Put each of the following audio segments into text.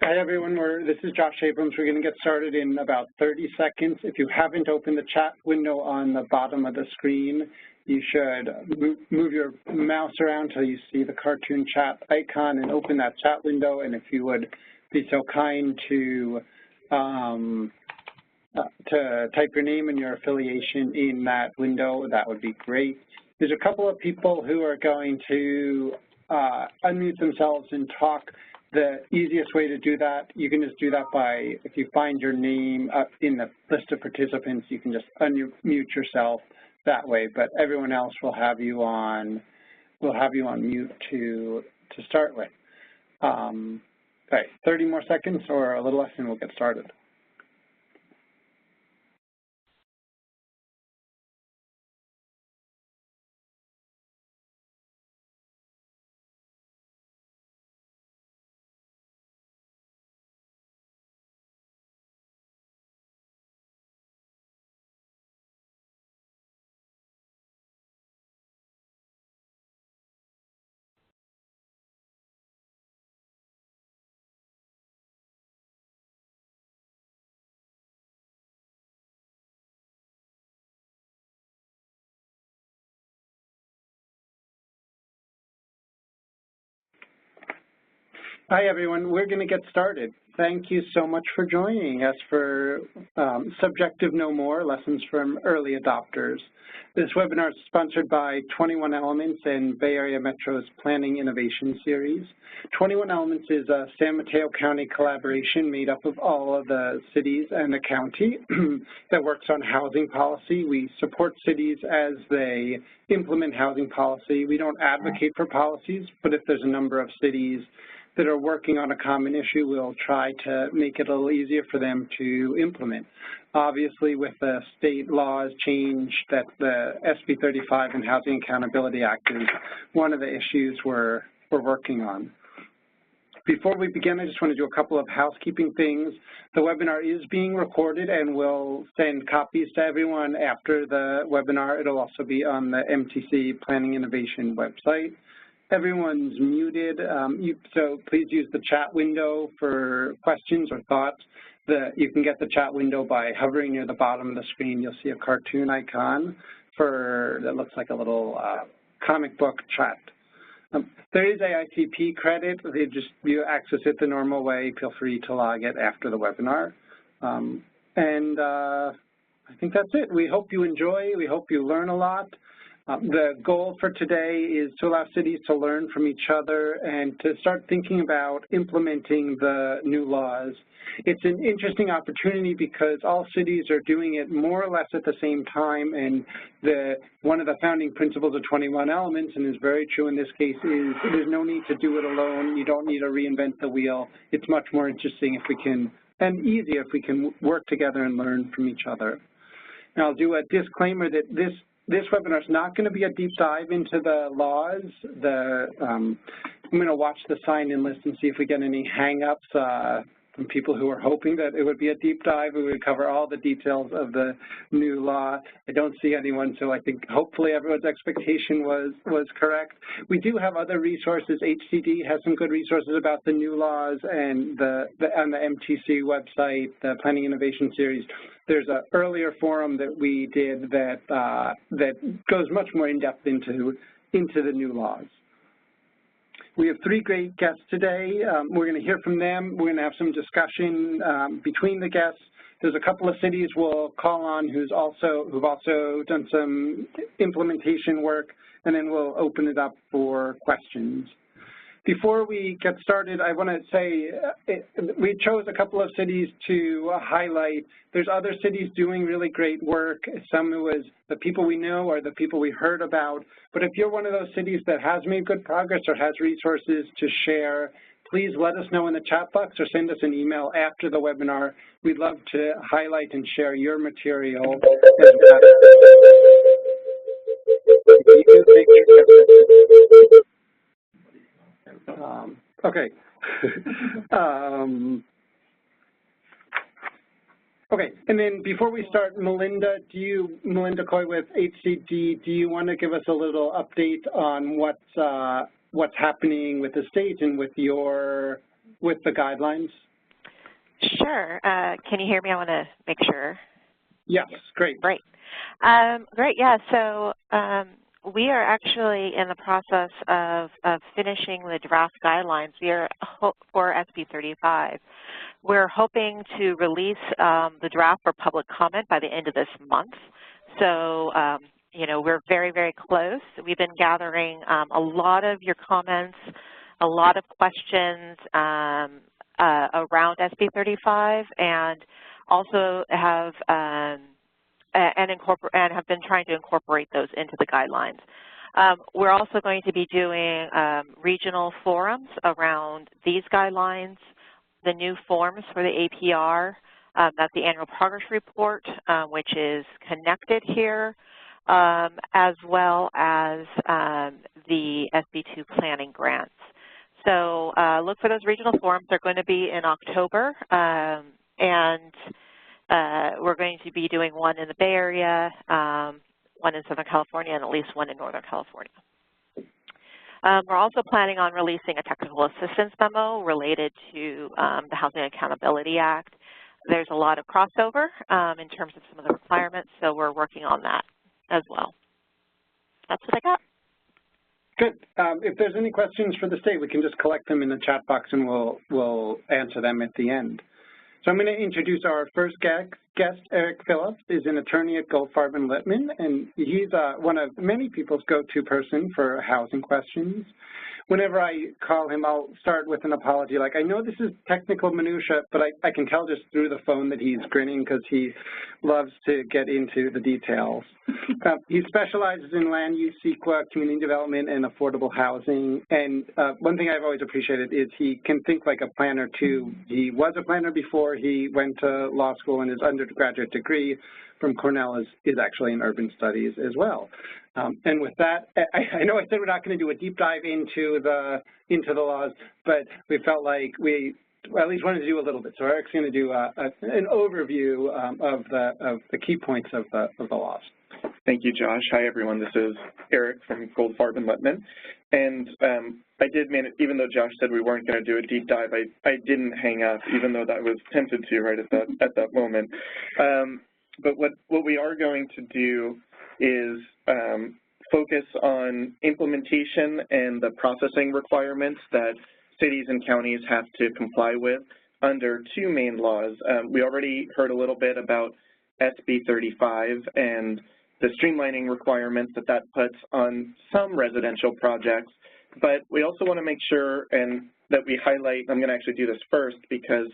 Hi, everyone. This is Josh Abrams. We're going to get started in about 30 seconds. If you haven't opened the chat window on the bottom of the screen, you should move your mouse around till you see the cartoon chat icon and open that chat window. And if you would be so kind to type your name and your affiliation in that window, that would be great. There's a couple of people who are going to unmute themselves and talk. The easiest way to do that, you can just do that by, if you find your name in the list of participants, you can just unmute yourself that way. But everyone else will have you on mute to start with. Okay, 30 more seconds or a little less, and we'll get started. Hi, everyone. We're going to get started. Thank you so much for joining us for Subjective No More, Lessons from Early Adopters. This webinar is sponsored by 21 Elements and Bay Area Metro's Planning Innovation Series. 21 Elements is a San Mateo County collaboration made up of all of the cities and the county that works on housing policy. We support cities as they implement housing policy. We don't advocate for policies, but if there's a number of cities that are working on a common issue, we'll try to make it a little easier for them to implement. Obviously, with the state laws change that the SB35 and Housing Accountability Act is one of the issues we're working on. Before we begin, I just want to do a couple of housekeeping things. The webinar is being recorded, and we'll send copies to everyone after the webinar. It'll also be on the MTC Planning Innovation website. Everyone's muted, so please use the chat window for questions or thoughts. You can get the chat window by hovering near the bottom of the screen. You'll see a cartoon icon that looks like a little comic book chat. There is AICP credit. You access it the normal way. Feel free to log it after the webinar. I think that's it. We hope you enjoy. We hope you learn a lot. The goal for today is to allow cities to learn from each other and to start thinking about implementing the new laws. It's an interesting opportunity because all cities are doing it more or less at the same time, and one of the founding principles of 21 Elements, and is very true in this case, is there's no need to do it alone. You don't need to reinvent the wheel. It's much more interesting if we can, and easier if we can work together and learn from each other. Now, I'll do a disclaimer that this webinar is not going to be a deep dive into the laws. I'm going to watch the sign-in list and see if we get any hang-ups from people who are hoping that it would be a deep dive. We would cover all the details of the new law. I don't see anyone, so I think hopefully everyone's expectation was correct. We do have other resources. HCD has some good resources about the new laws, and on the MTC website, the Planning Innovation Series, there's an earlier forum that we did that goes much more in depth into the new laws. We have three great guests today. We're going to hear from them. We're going to have some discussion between the guests. There's a couple of cities we'll call on who've also done some implementation work, and then we'll open it up for questions. Before we get started, I want to say we chose a couple of cities to highlight. There's other cities doing really great work. Some it was the people we know or the people we heard about. But if you're one of those cities that has made good progress or has resources to share, please let us know in the chat box or send us an email after the webinar. We'd love to highlight and share your material as well. Okay. Okay, and then before we start, Melinda Coy with HCD, do you want to give us a little update on what's happening with the state and with the guidelines? Sure. Can you hear me? I want to make sure. Yes, great. Great. Great, yeah. So we are actually in the process of finishing the draft guidelines. We are for SB35. We're hoping to release the draft for public comment by the end of this month. So, you know, we're very, very close. We've been gathering a lot of your comments, a lot of questions around SB35, and also have have been trying to incorporate those into the guidelines. We're also going to be doing regional forums around these guidelines, the new forms for the APR, that's the annual progress report, which is connected here, as well as the SB2 planning grants. So look for those regional forums. They're going to be in October, and we're going to be doing one in the Bay Area, one in Southern California, and at least one in Northern California. We're also planning on releasing a technical assistance memo related to the Housing Accountability Act. There's a lot of crossover in terms of some of the requirements, so we're working on that as well. That's what I got. Good. If there's any questions for the state, we can just collect them in the chat box and we'll answer them at the end. So I'm going to introduce our first guest. Eric Phillips is an attorney at Goldfarb & Lippman, and he's one of many people's go-to person for housing questions. Whenever I call him, I'll start with an apology. Like, I know this is technical minutia, but I can tell just through the phone that he's grinning because he loves to get into the details. He specializes in land use, CEQA, community development, and affordable housing. And one thing I've always appreciated is he can think like a planner, too. He was a planner before he went to law school, and his undergraduate degree from Cornell is actually in urban studies as well. And with that, I know I said we're not going to do a deep dive into the laws, but we felt like we at least wanted to do a little bit. So Eric's going to do an overview of the key points of the laws. Thank you, Josh. Hi, everyone. This is Eric from Goldfarb & Lippman. And I did manage, even though Josh said we weren't going to do a deep dive, I didn't hang up, even though that was tempted to right at that moment. But what we are going to do is focus on implementation and the processing requirements that cities and counties have to comply with under two main laws. We already heard a little bit about SB35 and the streamlining requirements that puts on some residential projects, but we also want to make sure that we highlight, I'm going to actually do this first because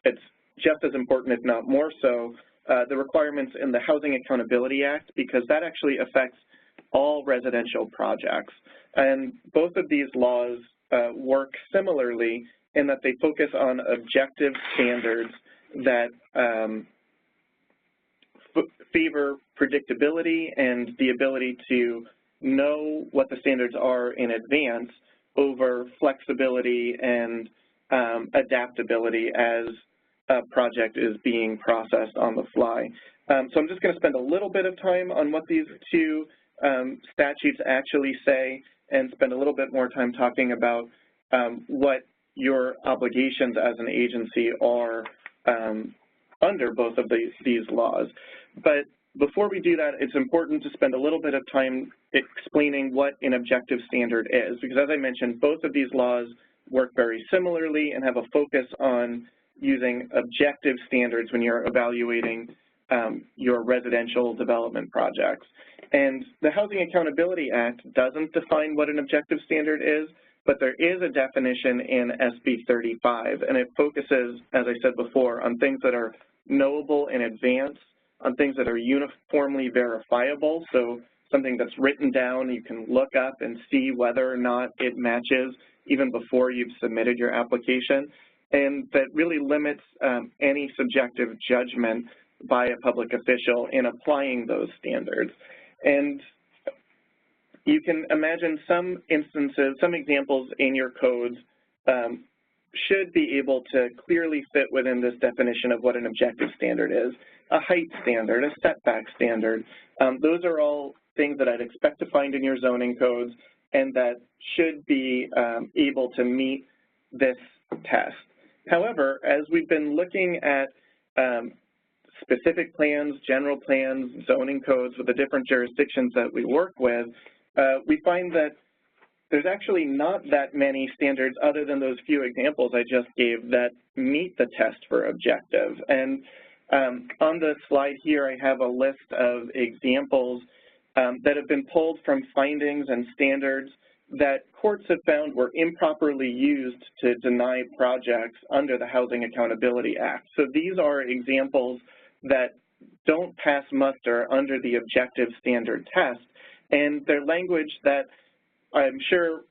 it's just as important, if not more so, the requirements in the Housing Accountability Act, because that actually affects all residential projects. And both of these laws work similarly in that they focus on objective standards that favor predictability and the ability to know what the standards are in advance over flexibility and adaptability as a project is being processed on the fly. So I'm just going to spend a little bit of time on what these two statutes actually say and spend a little bit more time talking about what your obligations as an agency are under both of these laws. But before we do that, it's important to spend a little bit of time explaining what an objective standard is, because as I mentioned, both of these laws work very similarly and have a focus on using objective standards when you're evaluating your residential development projects. And the Housing Accountability Act doesn't define what an objective standard is, but there is a definition in SB35, and it focuses, as I said before, on things that are knowable in advance, on things that are uniformly verifiable, so something that's written down, you can look up and see whether or not it matches even before you've submitted your application, and that really limits any subjective judgment by a public official in applying those standards. And you can imagine some instances, some examples in your codes should be able to clearly fit within this definition of what an objective standard is. A height standard, a setback standard, those are all things that I'd expect to find in your zoning codes and that should be able to meet this test. However, as we've been looking at specific plans, general plans, zoning codes with the different jurisdictions that we work with, we find that there's actually not that many standards other than those few examples I just gave that meet the test for objective. And on the slide here, I have a list of examples that have been pulled from findings and standards that courts have found were improperly used to deny projects under the Housing Accountability Act. So these are examples that don't pass muster under the objective standard test, and they're language that I'm sure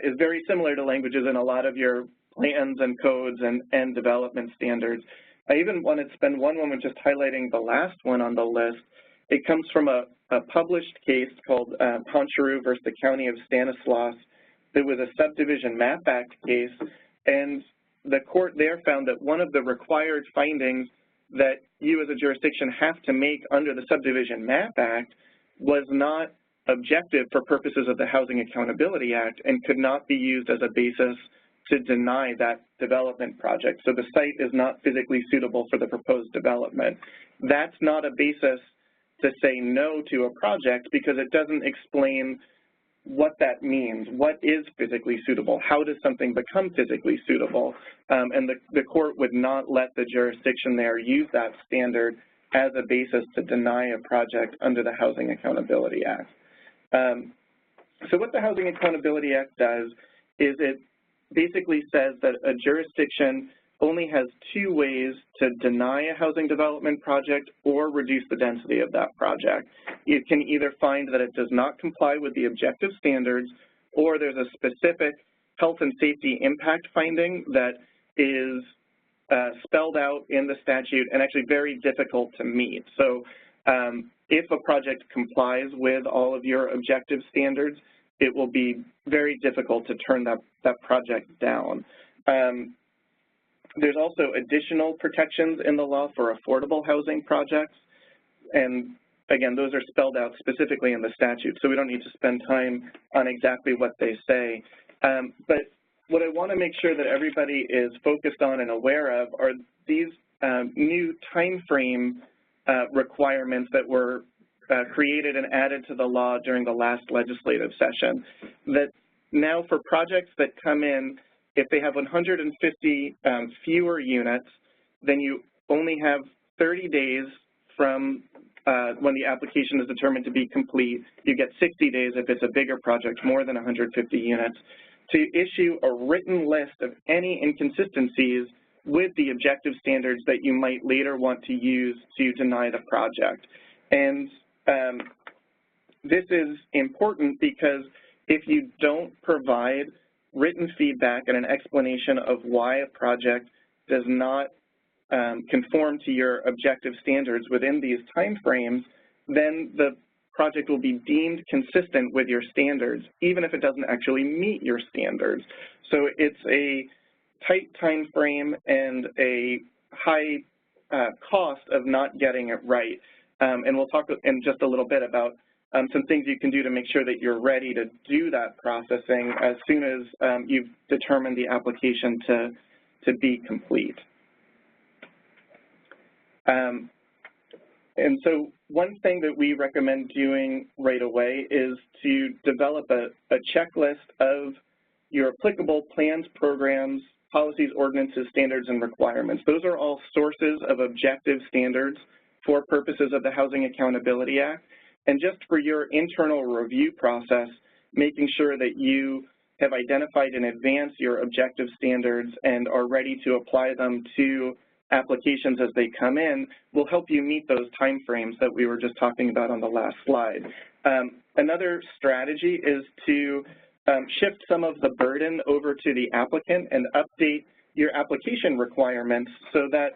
is very similar to languages in a lot of your plans and codes and development standards. I even want to spend one moment just highlighting the last one on the list. It comes from a published case called Poncharu versus the County of Stanislaus. It was a Subdivision Map Act case, and the court there found that one of the required findings that you as a jurisdiction have to make under the Subdivision Map Act was not objective for purposes of the Housing Accountability Act and could not be used as a basis to deny that development project. So the site is not physically suitable for the proposed development. That's not a basis to say no to a project because it doesn't explain what that means. What is physically suitable? How does something become physically suitable? And the court would not let the jurisdiction there use that standard as a basis to deny a project under the Housing Accountability Act. So what the Housing Accountability Act does is it basically says that a jurisdiction only has two ways to deny a housing development project or reduce the density of that project. It can either find that it does not comply with the objective standards, or there's a specific health and safety impact finding that is spelled out in the statute and actually very difficult to meet. So if a project complies with all of your objective standards, it will be very difficult to turn that project down. There's also additional protections in the law for affordable housing projects, and again, those are spelled out specifically in the statute, so we don't need to spend time on exactly what they say. But what I want to make sure that everybody is focused on and aware of are these new time frame requirements that were created and added to the law during the last legislative session, that now for projects that come in, if they have 150 fewer units, then you only have 30 days from when the application is determined to be complete. You get 60 days if it's a bigger project, more than 150 units, to issue a written list of any inconsistencies with the objective standards that you might later want to use to deny the project. And this is important because if you don't provide written feedback and an explanation of why a project does not conform to your objective standards within these time frames, then the project will be deemed consistent with your standards, even if it doesn't actually meet your standards. So it's a tight time frame and a high cost of not getting it right. And we'll talk in just a little bit about some things you can do to make sure that you're ready to do that processing as soon as you've determined the application to be complete. And so one thing that we recommend doing right away is to develop a checklist of your applicable plans, programs, policies, ordinances, standards, and requirements. Those are all sources of objective standards for purposes of the Housing Accountability Act. And just for your internal review process, making sure that you have identified in advance your objective standards and are ready to apply them to applications as they come in will help you meet those timeframes that we were just talking about on the last slide. Another strategy is to shift some of the burden over to the applicant and update your application requirements so that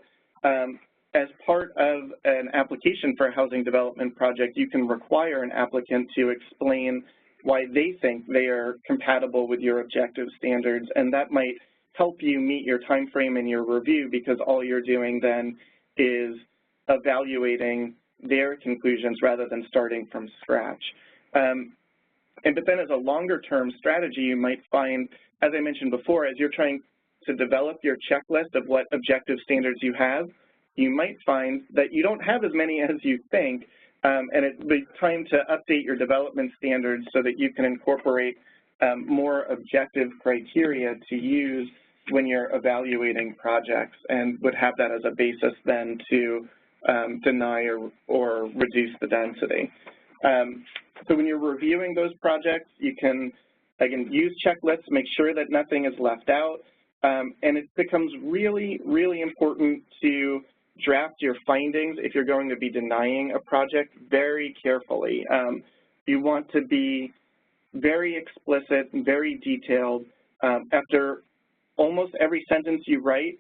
as part of an application for a housing development project, you can require an applicant to explain why they think they are compatible with your objective standards, and that might help you meet your time frame in your review because all you're doing then is evaluating their conclusions rather than starting from scratch. But then as a longer term strategy, you might find, as I mentioned before, as you're trying to develop your checklist of what objective standards you have, you might find that you don't have as many as you think, and it'd be time to update your development standards so that you can incorporate more objective criteria to use when you're evaluating projects, and would have that as a basis then to deny or reduce the density. So when you're reviewing those projects, you can, again, use checklists, make sure that nothing is left out, and it becomes really, really important to draft your findings if you're going to be denying a project very carefully. You want to be very explicit and very detailed. After almost every sentence you write,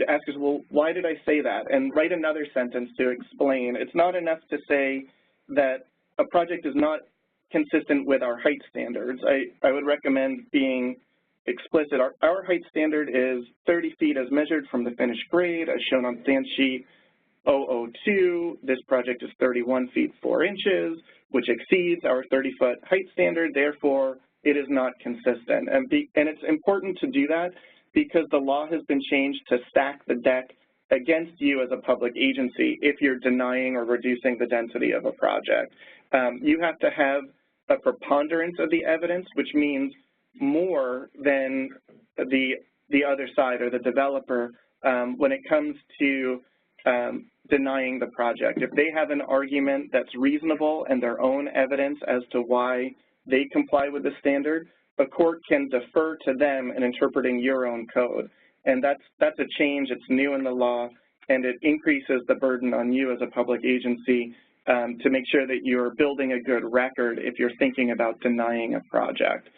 ask us, well, why did I say that? And write another sentence to explain. It's not enough to say that a project is not consistent with our height standards. I would recommend being explicit. Our height standard is 30 feet as measured from the finished grade, as shown on stand sheet 002. This project is 31 feet 4 inches, which exceeds our 30-foot height standard. Therefore, it is not consistent. And it's important to do that because the law has been changed to stack the deck against you as a public agency if you're denying or reducing the density of a project. You have to have a preponderance of the evidence, which means more than the other side or the developer when it comes to denying the project. If they have an argument that's reasonable and their own evidence as to why they comply with the standard, a court can defer to them in interpreting your own code. And that's a change. It's new in the law, and it increases the burden on you as a public agency to make sure that you're building a good record if you're thinking about denying a project.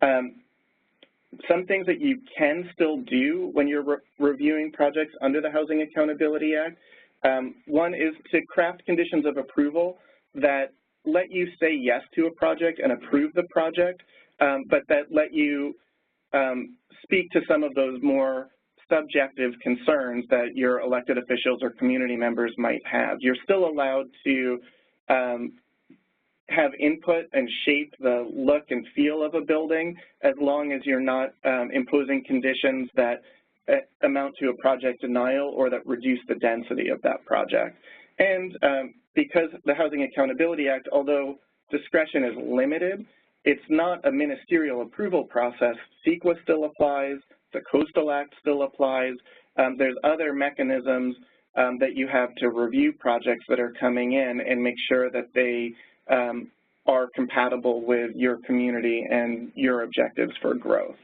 Some things that you can still do when you're reviewing projects under the Housing Accountability Act. One is to craft conditions of approval that let you say yes to a project and approve the project, but that let you speak to some of those more subjective concerns that your elected officials or community members might have. You're still allowed to have input and shape the look and feel of a building as long as you're not imposing conditions that amount to a project denial or that reduce the density of that project. And because the Housing Accountability Act, although discretion is limited, it's not a ministerial approval process. CEQA still applies, the Coastal Act still applies. There's other mechanisms that you have to review projects that are coming in and make sure that they are compatible with your community and your objectives for growth.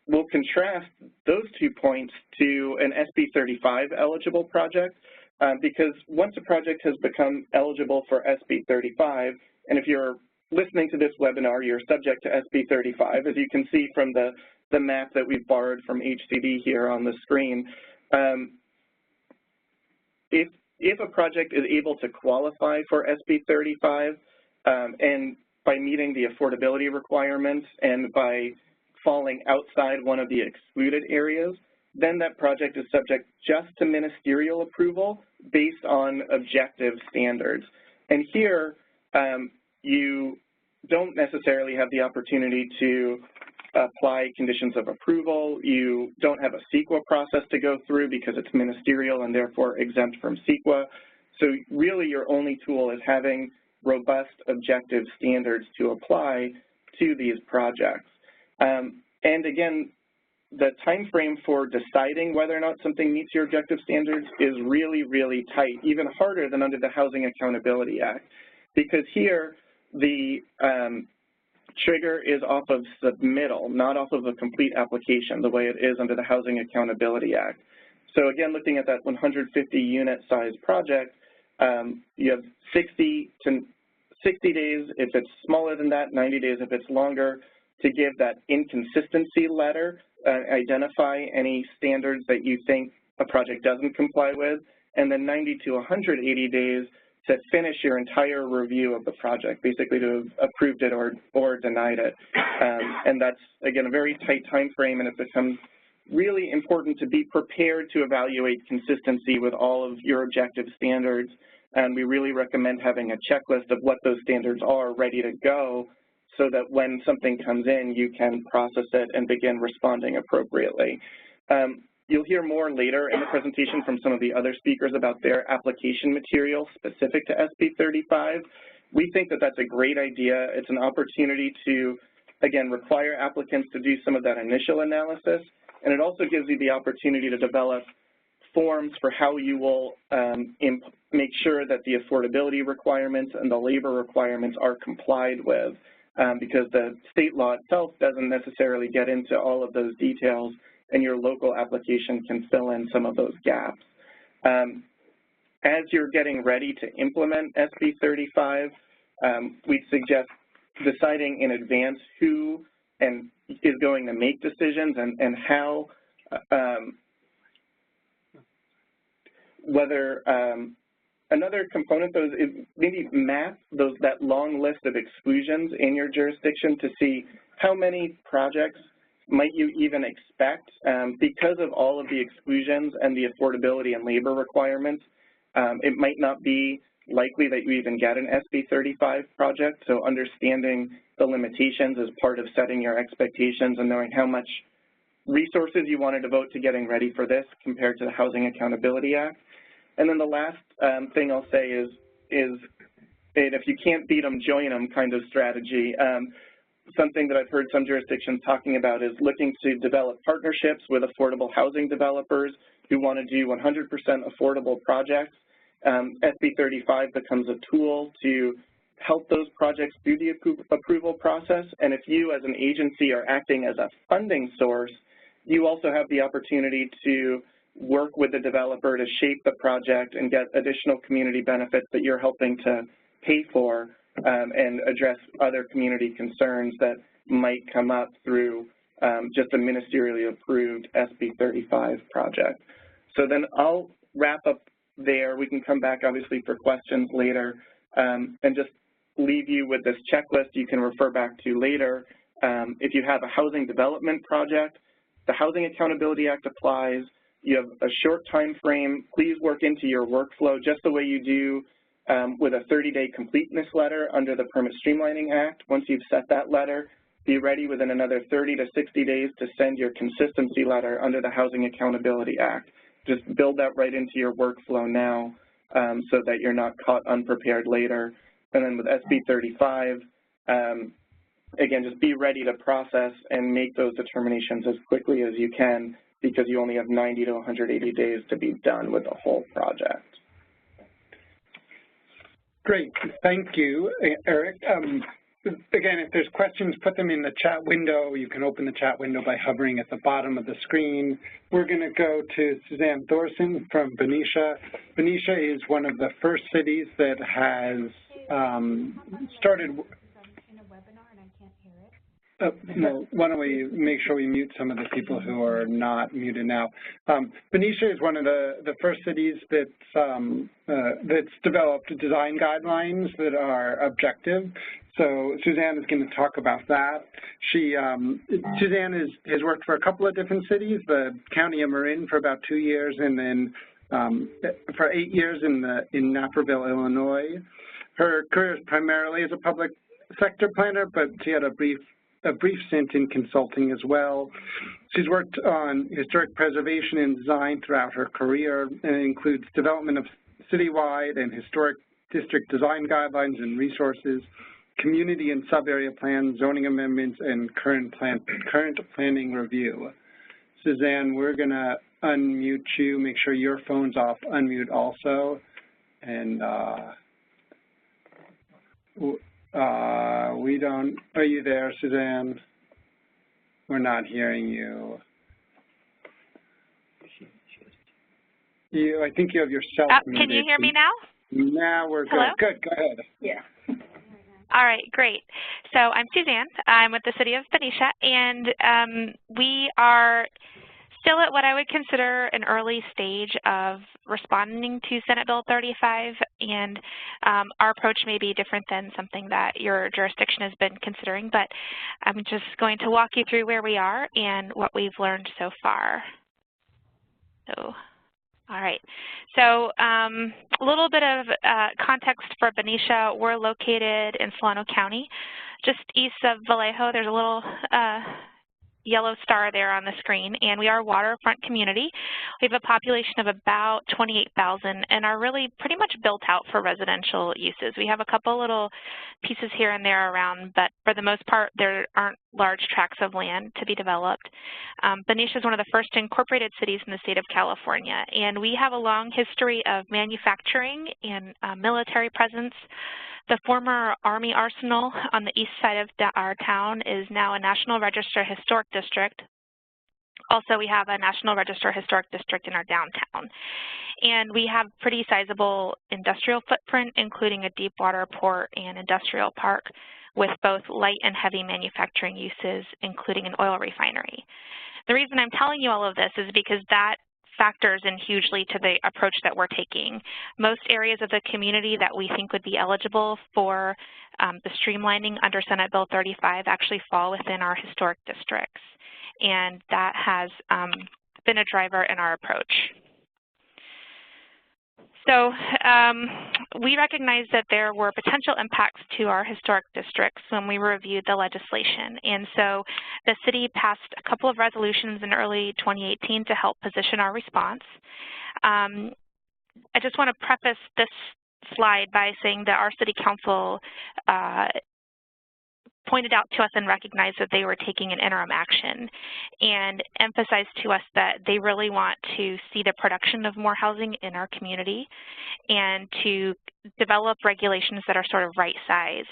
We'll contrast those 2 points to an SB35 eligible project because once a project has become eligible for SB35, and if you're listening to this webinar, you're subject to SB35, as you can see from the map that we've borrowed from HCD here on the screen. If a project is able to qualify for SB35 and by meeting the affordability requirements and by falling outside one of the excluded areas, then that project is subject just to ministerial approval based on objective standards. And here, you don't necessarily have the opportunity to apply conditions of approval. You don't have a CEQA process to go through because it's ministerial and therefore exempt from CEQA. So really your only tool is having robust objective standards to apply to these projects. And again, the time frame for deciding whether or not something meets your objective standards is really, really tight, even harder than under the Housing Accountability Act, because here the trigger is off of submittal, not off of a complete application, the way it is under the Housing Accountability Act. So again, looking at that 150 unit size project, you have 60 days if it's smaller than that, 90 days if it's longer, to give that inconsistency letter, identify any standards that you think a project doesn't comply with, and then 90 to 180 days to finish your entire review of the project, basically to have approved it or denied it. And that's, again, a very tight time frame, and it becomes really important to be prepared to evaluate consistency with all of your objective standards. And we really recommend having a checklist of what those standards are ready to go so that when something comes in, you can process it and begin responding appropriately. You'll hear more later in the presentation from some of the other speakers about their application material specific to SB35. We think that that's a great idea. It's an opportunity to, again, require applicants to do some of that initial analysis, and it also gives you the opportunity to develop forms for how you will make sure that the affordability requirements and the labor requirements are complied with, because the state law itself doesn't necessarily get into all of those details, and your local application can fill in some of those gaps. As you're getting ready to implement SB35, we'd suggest deciding in advance who is going to make decisions and how, whether another component though is maybe map that long list of exclusions in your jurisdiction to see how many projects might you even expect. Because of all of the exclusions and the affordability and labor requirements, it might not be likely that you even get an SB35 project, so understanding the limitations is part of setting your expectations and knowing how much resources you want to devote to getting ready for this compared to the Housing Accountability Act. And then the last thing I'll say is if you can't beat them, join them kind of strategy. Something that I've heard some jurisdictions talking about is looking to develop partnerships with affordable housing developers who want to do 100% affordable projects. SB35 becomes a tool to help those projects through the approval process, and if you as an agency are acting as a funding source, you also have the opportunity to work with the developer to shape the project and get additional community benefits that you're helping to pay for, and address other community concerns that might come up through just a ministerially approved SB35 project. So then I'll wrap up there. We can come back obviously for questions later, and just leave you with this checklist you can refer back to later. If you have a housing development project, the Housing Accountability Act applies. You have a short time frame. Please work into your workflow just the way you do with a 30-day completeness letter under the Permit Streamlining Act. Once you've set that letter, be ready within another 30 to 60 days to send your consistency letter under the Housing Accountability Act. Just build that right into your workflow now so that you're not caught unprepared later. And then with SB35, again, just be ready to process and make those determinations as quickly as you can, because you only have 90 to 180 days to be done with the whole project. Great, thank you, Eric. Again, if there's questions, put them in the chat window. You can open the chat window by hovering at the bottom of the screen. We're going to go to Suzanne Thorson from Benicia. Benicia is one of the first cities that has started. No, why don't we make sure we mute some of the people who are not muted now. Benicia is one of the first cities that's developed design guidelines that are objective. So Suzanne is going to talk about that. Suzanne has worked for a couple of different cities, the County of Marin for about 2 years, and then for 8 years in Naperville, Illinois. Her career is primarily as a public sector planner, but she had a brief stint in consulting as well. She's worked on historic preservation and design throughout her career, and it includes development of citywide and historic district design guidelines and resources, community and sub-area plans, zoning amendments, and current planning review. Suzanne, we're going to unmute you. Make sure your phone's off. Unmute also. And we don't. Are you there, Suzanne? We're not hearing you. I think you have yourself muted. Can you hear me now? Now we're good. Hello? Good, go ahead. Yeah. All right, great. So I'm Suzanne. I'm with the City of Benicia, and we are still at what I would consider an early stage of responding to Senate Bill 35, and our approach may be different than something that your jurisdiction has been considering, but I'm just going to walk you through where we are and what we've learned so far. So All right, so a little bit of context for Benicia. We're located in Solano County, just east of Vallejo. There's a little yellow star there on the screen, and we are a waterfront community. We have a population of about 28,000 and are really pretty much built out for residential uses. We have a couple little pieces here and there around, but for the most part, there aren't large tracts of land to be developed. Benicia is one of the first incorporated cities in the state of California, and we have a long history of manufacturing and military presence. The former Army Arsenal on the east side of our town is now a National Register Historic District. Also, we have a National Register Historic District in our downtown. And we have pretty sizable industrial footprint, including a deep water port and industrial park with both light and heavy manufacturing uses, including an oil refinery. The reason I'm telling you all of this is because that factors in hugely to the approach that we're taking. Most areas of the community that we think would be eligible for the streamlining under Senate Bill 35 actually fall within our historic districts, and that has been a driver in our approach. So we recognize that there were potential impacts to our historic districts when we reviewed the legislation. And so the city passed a couple of resolutions in early 2018 to help position our response. I just want to preface this slide by saying that our city council pointed out to us and recognized that they were taking an interim action and emphasized to us that they really want to see the production of more housing in our community and to develop regulations that are sort of right-sized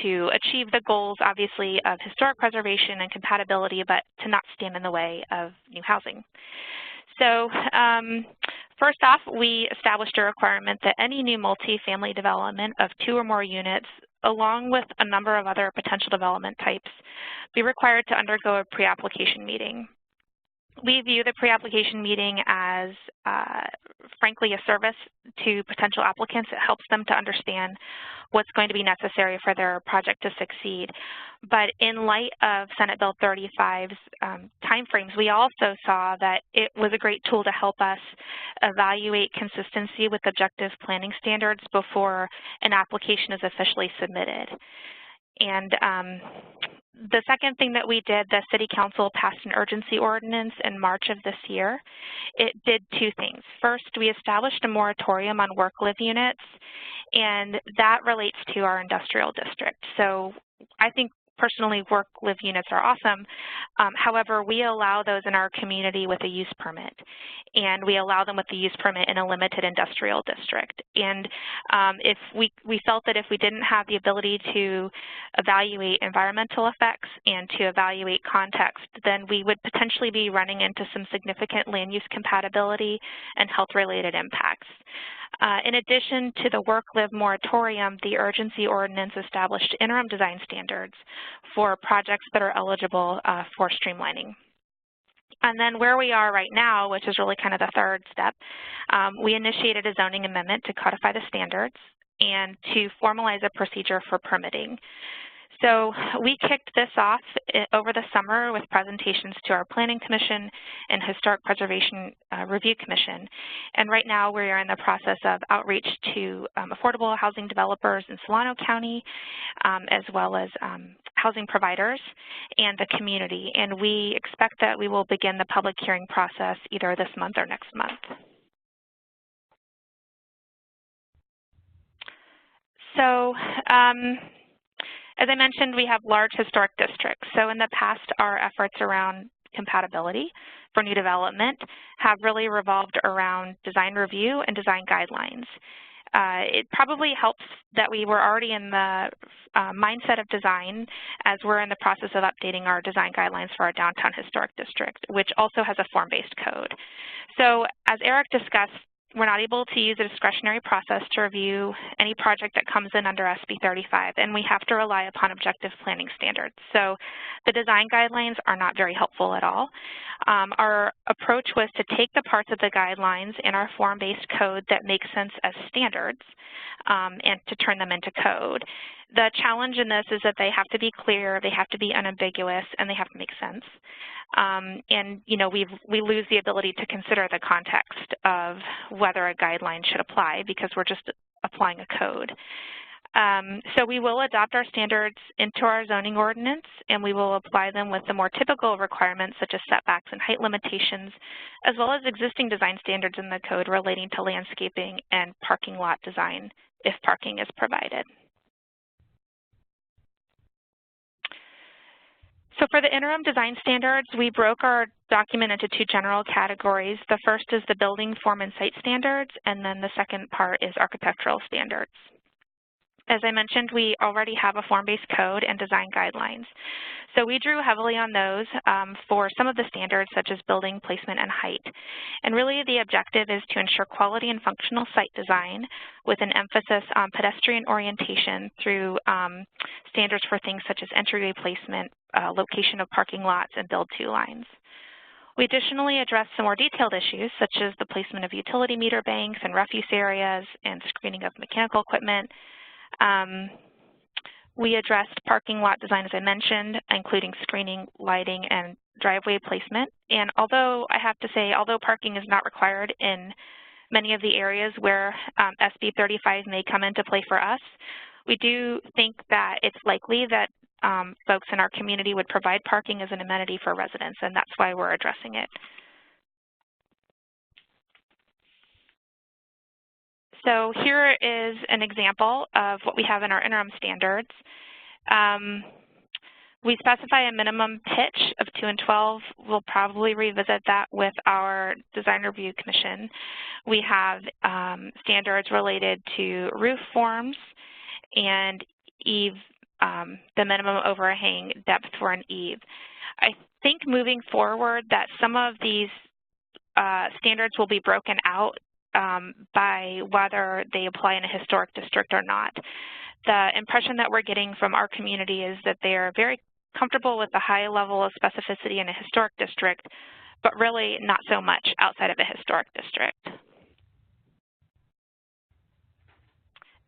to achieve the goals, obviously, of historic preservation and compatibility, but to not stand in the way of new housing. So first off, we established a requirement that any new multifamily development of 2 or more units, along with a number of other potential development types, be required to undergo a pre-application meeting. We view the pre-application meeting as, frankly, a service to potential applicants. It helps them to understand what's going to be necessary for their project to succeed. But in light of Senate Bill 35's timeframes, we also saw that it was a great tool to help us evaluate consistency with objective planning standards before an application is officially submitted. And the second thing that we did, the City Council passed an urgency ordinance in March of this year. It did 2 things. First, we established a moratorium on work-live units, and that relates to our industrial district. So I think personally work-live units are awesome. However, we allow those in our community with a use permit, and we allow them with the use permit in a limited industrial district. And if we felt that if we didn't have the ability to evaluate environmental effects and to evaluate context, then we would potentially be running into some significant land use compatibility and health-related impacts. In addition to the work-live moratorium, the urgency ordinance established interim design standards for projects that are eligible for streamlining. And then where we are right now, which is really kind of the third step, we initiated a zoning amendment to codify the standards and to formalize a procedure for permitting. So we kicked this off over the summer with presentations to our Planning Commission and Historic Preservation Review Commission. And right now we are in the process of outreach to affordable housing developers in Solano County, as well as housing providers and the community. And we expect that we will begin the public hearing process either this month or next month. So, as I mentioned, we have large historic districts. So in the past, our efforts around compatibility for new development have really revolved around design review and design guidelines. It probably helps that we were already in the mindset of design as we're in the process of updating our design guidelines for our downtown historic district, which also has a form-based code. So as Eric discussed, we're not able to use a discretionary process to review any project that comes in under SB35, and we have to rely upon objective planning standards. So the design guidelines are not very helpful at all. our approach was to take the parts of the guidelines in our form-based code that make sense as standards and to turn them into code. The challenge in this is that they have to be clear, they have to be unambiguous, and they have to make sense. And you know, we lose the ability to consider the context of whether a guideline should apply because we're just applying a code. So we will adopt our standards into our zoning ordinance, and we will apply them with the more typical requirements such as setbacks and height limitations, as well as existing design standards in the code relating to landscaping and parking lot design if parking is provided. So for the interim design standards, we broke our document into two general categories. The first is the building, form, and site standards, and then the second part is architectural standards. As I mentioned, we already have a form-based code and design guidelines. So we drew heavily on those for some of the standards such as building, placement, and height. And really the objective is to ensure quality and functional site design with an emphasis on pedestrian orientation through standards for things such as entryway placement, location of parking lots, and build-to lines. We additionally addressed some more detailed issues such as the placement of utility meter banks and refuse areas and screening of mechanical equipment. We addressed parking lot design, as I mentioned, including screening, lighting, and driveway placement. And although I have to say, although parking is not required in many of the areas where SB35 may come into play for us, we do think that it's likely that folks in our community would provide parking as an amenity for residents, and that's why we're addressing it. So here is an example of what we have in our interim standards. We specify a minimum pitch of 2 and 12. We'll probably revisit that with our design review commission. We have standards related to roof forms and eave, the minimum overhang depth for an eave. I think moving forward that some of these standards will be broken out by whether they apply in a historic district or not. The impression that we're getting from our community is that they are very comfortable with the high level of specificity in a historic district, but really not so much outside of a historic district.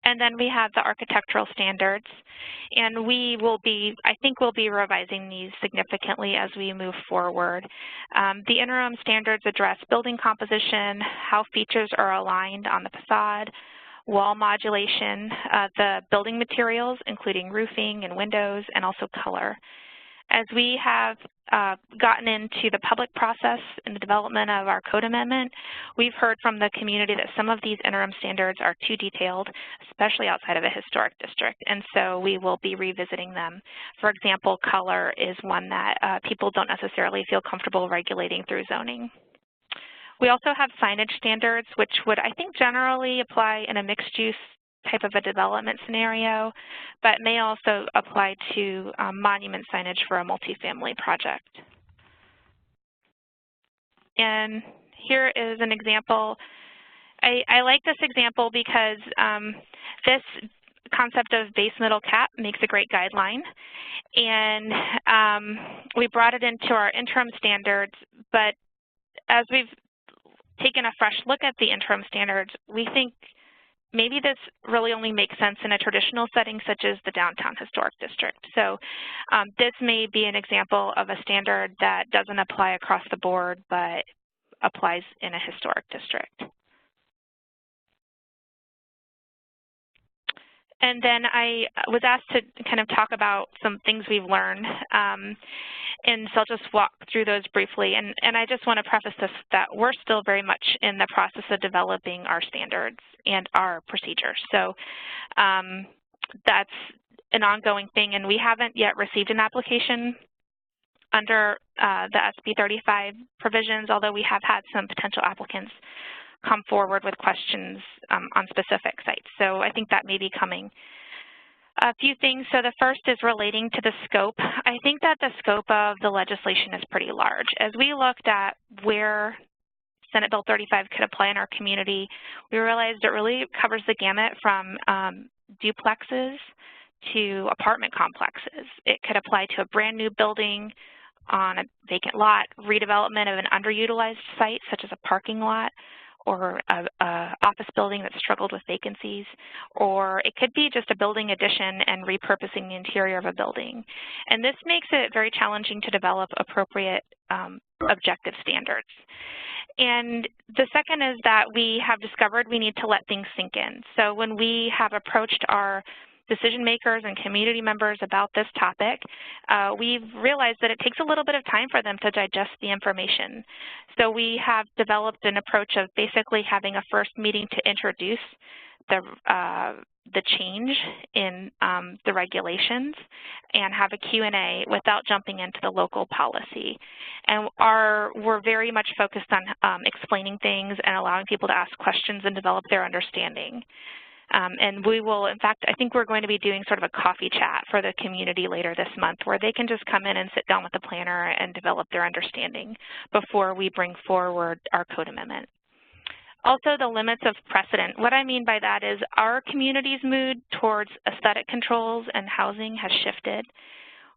And then we have the architectural standards, and we will be, I think we'll be revising these significantly as we move forward. The interim standards address building composition, how features are aligned on the facade, wall modulation, the building materials, including roofing and windows, and also color. As we have gotten into the public process in the development of our code amendment, we've heard from the community that some of these interim standards are too detailed, especially outside of a historic district, and so we will be revisiting them. For example, color is one that people don't necessarily feel comfortable regulating through zoning. We also have signage standards, which would, I think, generally apply in a mixed-use type of a development scenario, but may also apply to monument signage for a multifamily project. And here is an example. I like this example because this concept of base middle cap makes a great guideline, and we brought it into our interim standards, but as we've taken a fresh look at the interim standards, we think maybe this really only makes sense in a traditional setting such as the downtown historic district. So this may be an example of a standard that doesn't apply across the board but applies in a historic district. And then I was asked to kind of talk about some things we've learned, and so I'll just walk through those briefly. And I just want to preface this that we're still very much in the process of developing our standards and our procedures. So that's an ongoing thing, and we haven't yet received an application under the SB35 provisions, although we have had some potential applicants come forward with questions on specific sites. So I think that may be coming. A few things. So the first is relating to the scope. I think that the scope of the legislation is pretty large. As we looked at where Senate Bill 35 could apply in our community, we realized it really covers the gamut from duplexes to apartment complexes. It could apply to a brand new building on a vacant lot, redevelopment of an underutilized site, such as a parking lot, or a office building that struggled with vacancies, or it could be just a building addition and repurposing the interior of a building. And this makes it very challenging to develop appropriate objective standards. And the second is that we have discovered we need to let things sink in. So when we have approached our decision makers and community members about this topic, we've realized that it takes a little bit of time for them to digest the information. So we have developed an approach of basically having a first meeting to introduce the change in the regulations and have a Q&A without jumping into the local policy. And we're very much focused on explaining things and allowing people to ask questions and develop their understanding. And we will, in fact, I think we're going to be doing sort of a coffee chat for the community later this month where they can just come in and sit down with the planner and develop their understanding before we bring forward our code amendment. Also, the limits of precedent. What I mean by that is our community's mood towards aesthetic controls and housing has shifted.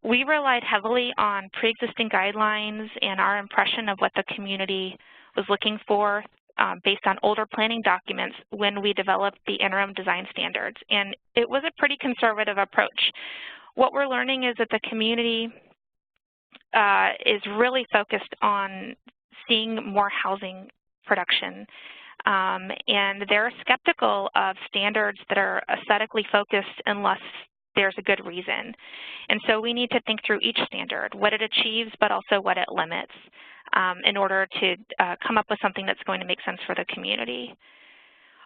We relied heavily on pre-existing guidelines and our impression of what the community was looking for based on older planning documents when we developed the interim design standards. And it was a pretty conservative approach. What we're learning is that the community is really focused on seeing more housing production. And they're skeptical of standards that are aesthetically focused unless there's a good reason. And so we need to think through each standard, what it achieves, but also what it limits, in order to come up with something that's going to make sense for the community.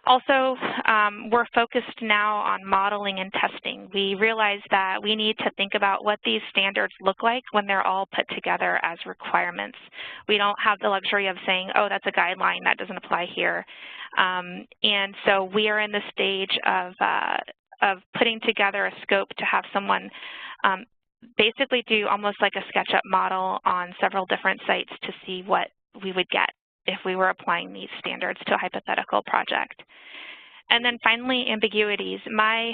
Also, we're focused now on modeling and testing. We realize that we need to think about what these standards look like when they're all put together as requirements. We don't have the luxury of saying, oh, that's a guideline, that doesn't apply here. And so we are in the stage of putting together a scope to have someone basically do almost like a SketchUp model on several different sites to see what we would get if we were applying these standards to a hypothetical project. And then finally, ambiguities. My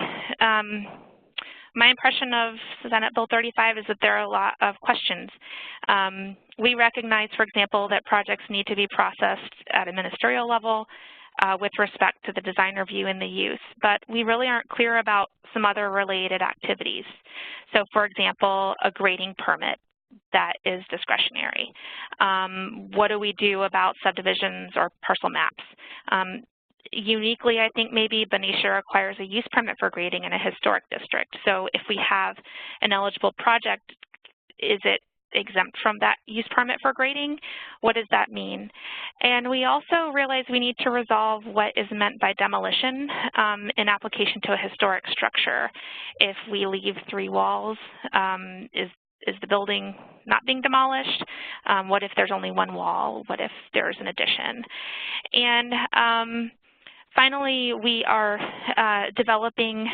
impression of Senate Bill 35 is that there are a lot of questions. We recognize, for example, that projects need to be processed at a ministerial level with respect to the design review and the use, but we really aren't clear about some other related activities. So, for example, a grading permit that is discretionary. What do we do about subdivisions or parcel maps? Uniquely, I think maybe Benicia requires a use permit for grading in a historic district. So if we have an eligible project, is it exempt from that use permit for grading? What does that mean? And we also realize we need to resolve what is meant by demolition in application to a historic structure. If we leave 3 walls, is the building not being demolished? What if there's only 1 wall? What if there's an addition? And finally, we are developing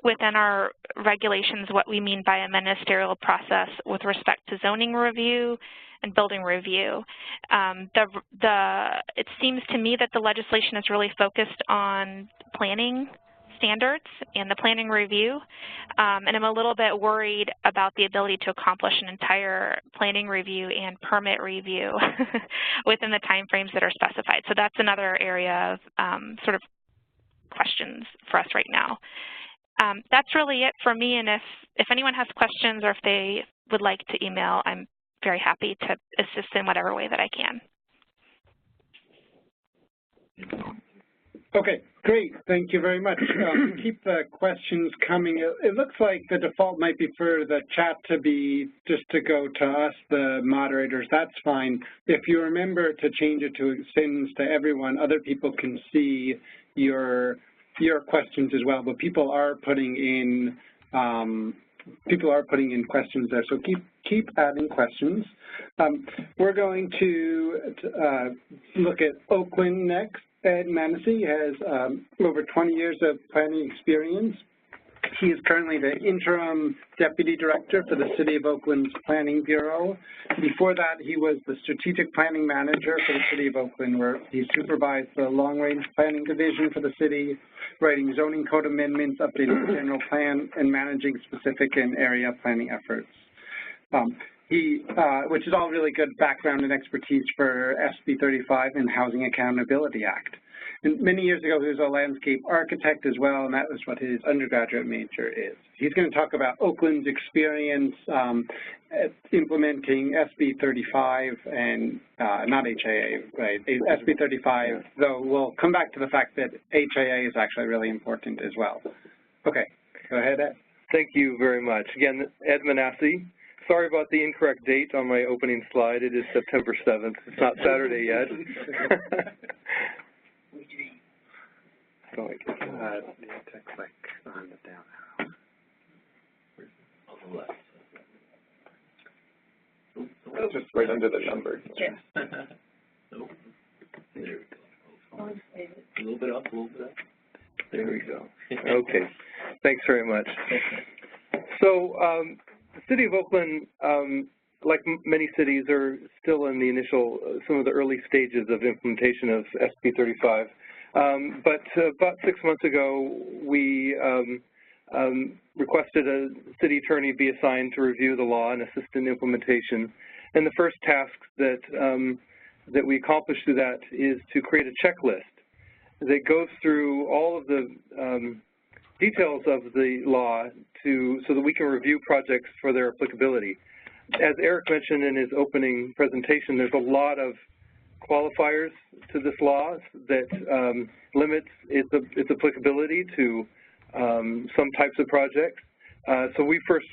within our regulations what we mean by a ministerial process with respect to zoning review and building review. It seems to me that the legislation is really focused on planning standards and the planning review, and I'm a little bit worried about the ability to accomplish an entire planning review and permit review within the timeframes that are specified. So that's another area of sort of questions for us right now. That's really it for me, and if anyone has questions or if they would like to email, I'm very happy to assist in whatever way that I can. Okay, great. Thank you very much. Keep the questions coming. It looks like the default might be for the chat to be just to go to us, the moderators. That's fine. If you remember to change it to extends to everyone, other people can see your questions as well. But people are putting in questions there. So keep adding questions. We're going to look at Oakland next. Ed Manessy has over 20 years of planning experience. He is currently the interim deputy director for the City of Oakland's Planning Bureau. Before that, he was the strategic planning manager for the City of Oakland, where he supervised the long-range planning division for the city, writing zoning code amendments, updating the general plan, and managing specific and area planning efforts. which is all really good background and expertise for SB35 and Housing Accountability Act. And many years ago, he was a landscape architect as well, and that was what his undergraduate major is. He's going to talk about Oakland's experience implementing SB35 and not HAA, right? SB35, though we'll come back to the fact that HAA is actually really important as well. Okay, go ahead, Ed. Thank you very much. Again, Ed Manassi. Sorry about the incorrect date on my opening slide. It is September 7th. It's not Saturday yet. So I guess need to click on the down arrow. On the left. That's just right under the number. Yeah. Nope. There we go. A little bit up, a little bit up. There we go. Okay. Thanks very much. So the City of Oakland, like many cities, are still in the initial, some of the early stages of implementation of SB35. But about 6 months ago, we requested a city attorney be assigned to review the law and assist in implementation. And the first task that that we accomplished through that is to create a checklist that goes through all of the details of the law so that we can review projects for their applicability. As Eric mentioned in his opening presentation, there's a lot of qualifiers to this law that limits its applicability to some types of projects. So we first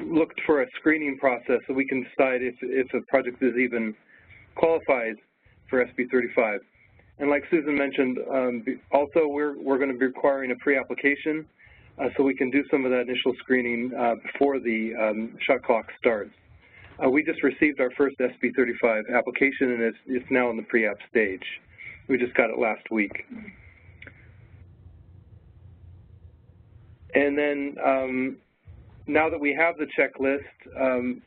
looked for a screening process so we can decide if a project is even qualifies for SB35. And like Susan mentioned, also we're going to be requiring a pre-application so we can do some of that initial screening before the shot clock starts. We just received our first SB35 application, and it's now in the pre-app stage. We just got it last week. And then now that we have the checklist,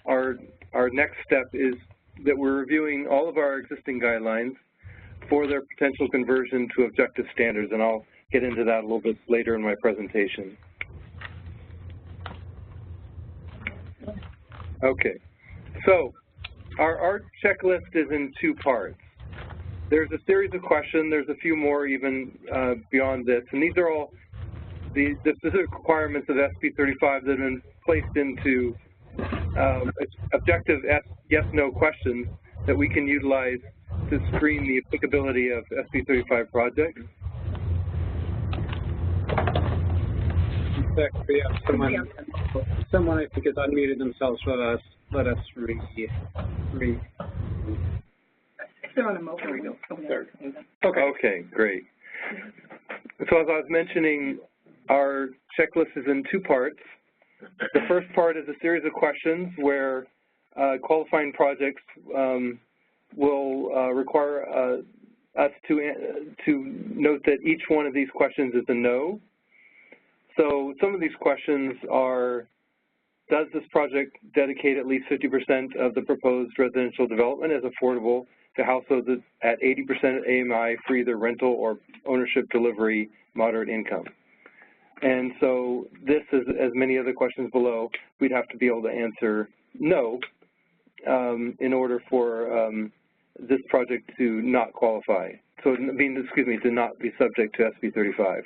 our next step is that we're reviewing all of our existing guidelines for their potential conversion to objective standards, and I'll get into that a little bit later in my presentation. Okay, so our checklist is in two parts. There's a series of questions. There's a few more even beyond this, and these are all the specific requirements of SB35 that have been placed into objective yes-no questions that we can utilize to screen the applicability of SB35 projects. We have someone I think has unmuted themselves. Let us read. They're on a mobile. There we go. Okay, great. So as I was mentioning, our checklist is in two parts. The first part is a series of questions where qualifying projects will require us to note that each one of these questions is a no. So some of these questions are, does this project dedicate at least 50% of the proposed residential development as affordable to households at 80% AMI for either rental or ownership delivery moderate income? And so this, as many other questions below, we'd have to be able to answer no in order for this project to not qualify. So, to not be subject to SB35.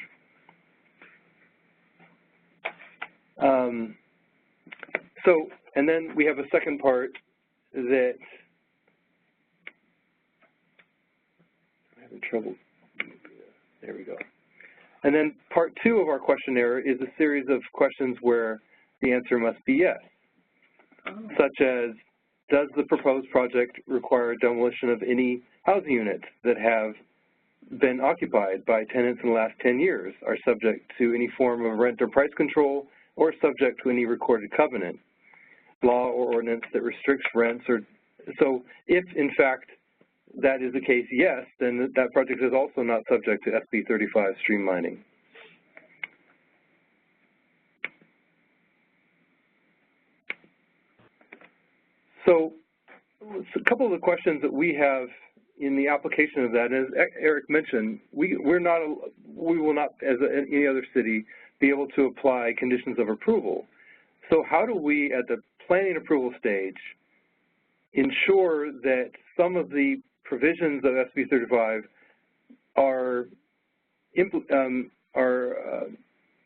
And then we have a second part that I'm having trouble. There we go. And then part two of our questionnaire is a series of questions where the answer must be yes, such as, does the proposed project require demolition of any housing units that have been occupied by tenants in the last 10 years, are subject to any form of rent or price control, or subject to any recorded covenant, law or ordinance that restricts rents? Or so if, in fact, that is the case, yes, then that project is also not subject to SB35 streamlining. So a couple of the questions that we have in the application of that, as Eric mentioned, we will not, as any other city, be able to apply conditions of approval. So how do we, at the planning approval stage, ensure that some of the provisions of SB35 are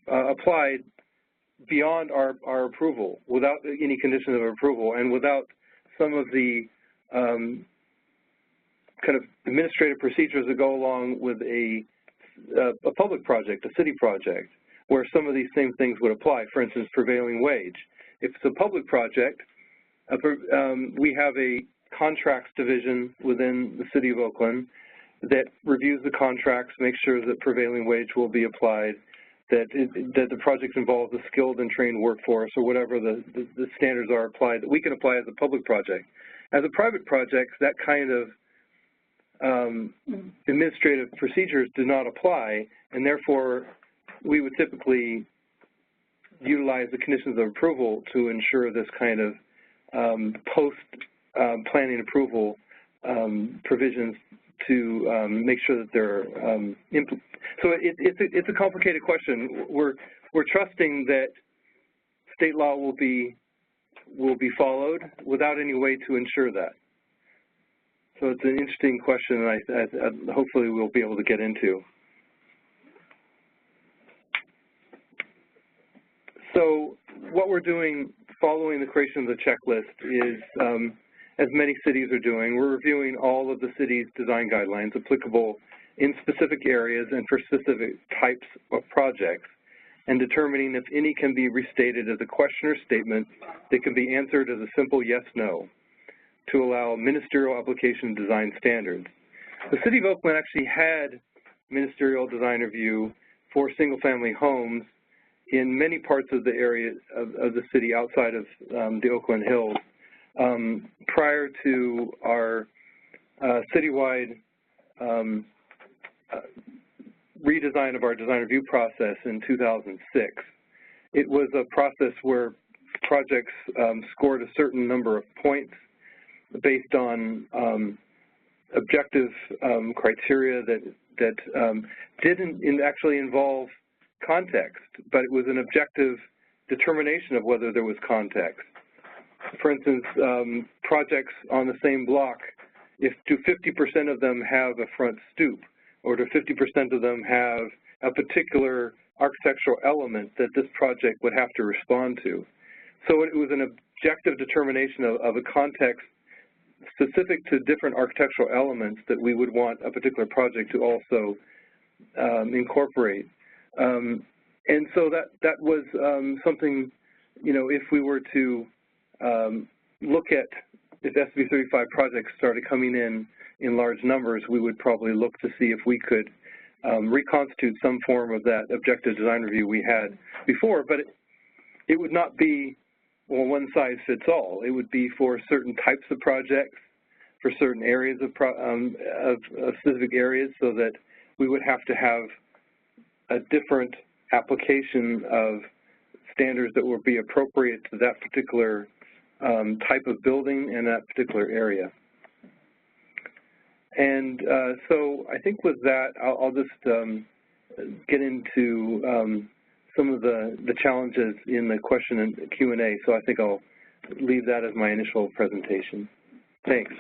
applied beyond our approval, without any conditions of approval, and without some of the kind of administrative procedures that go along with a public project, a city project, where some of these same things would apply. For instance, prevailing wage. If it's a public project, we have a contracts division within the City of Oakland that reviews the contracts, makes sure that prevailing wage will be applied, that the project involves a skilled and trained workforce, or whatever the standards are applied that we can apply as a public project. As a private project, that kind of administrative procedures do not apply, and therefore we would typically utilize the conditions of approval to ensure this kind of post-planning approval provisions to make sure that they're so it's a complicated question. We're trusting that state law will be followed without any way to ensure that. So it's an interesting question, and hopefully we'll be able to get into. So what we're doing following the creation of the checklist is, as many cities are doing, we're reviewing all of the city's design guidelines applicable in specific areas and for specific types of projects, and determining if any can be restated as a question or statement that can be answered as a simple yes/no to allow ministerial application design standards. The City of Oakland actually had ministerial design review for single-family homes in many parts of the area of the city outside of the Oakland Hills prior to our citywide redesign of our design review process in 2006. It was a process where projects scored a certain number of points based on objective criteria that didn't actually involve context, but it was an objective determination of whether there was context. For instance, projects on the same block, if do 50% of them have a front stoop, or do 50% of them have a particular architectural element that this project would have to respond to. So it was an objective determination of a context specific to different architectural elements that we would want a particular project to also incorporate. And so that was something, if we were to look at, if SB35 projects started coming in large numbers, we would probably look to see if we could reconstitute some form of that objective design review we had before, but it would not be, well, one size fits all. It would be for certain types of projects, for certain areas of specific areas, so that we would have to have a different application of standards that would be appropriate to that particular type of building in that particular area. And so I think with that, I'll just get into some of the challenges in the question and Q&A. So I think I'll leave that as my initial presentation. Thanks.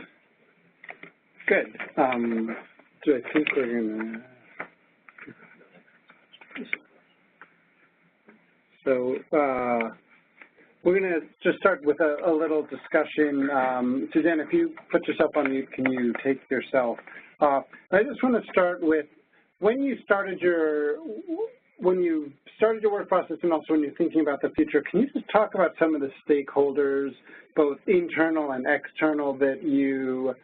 Good. Do I think we're going to... So we're going to just start with a little discussion. Suzanne, if you put yourself on mute, can you take yourself off? I just want to start with when you started your work process, and also when you're thinking about the future, can you just talk about some of the stakeholders, both internal and external, that you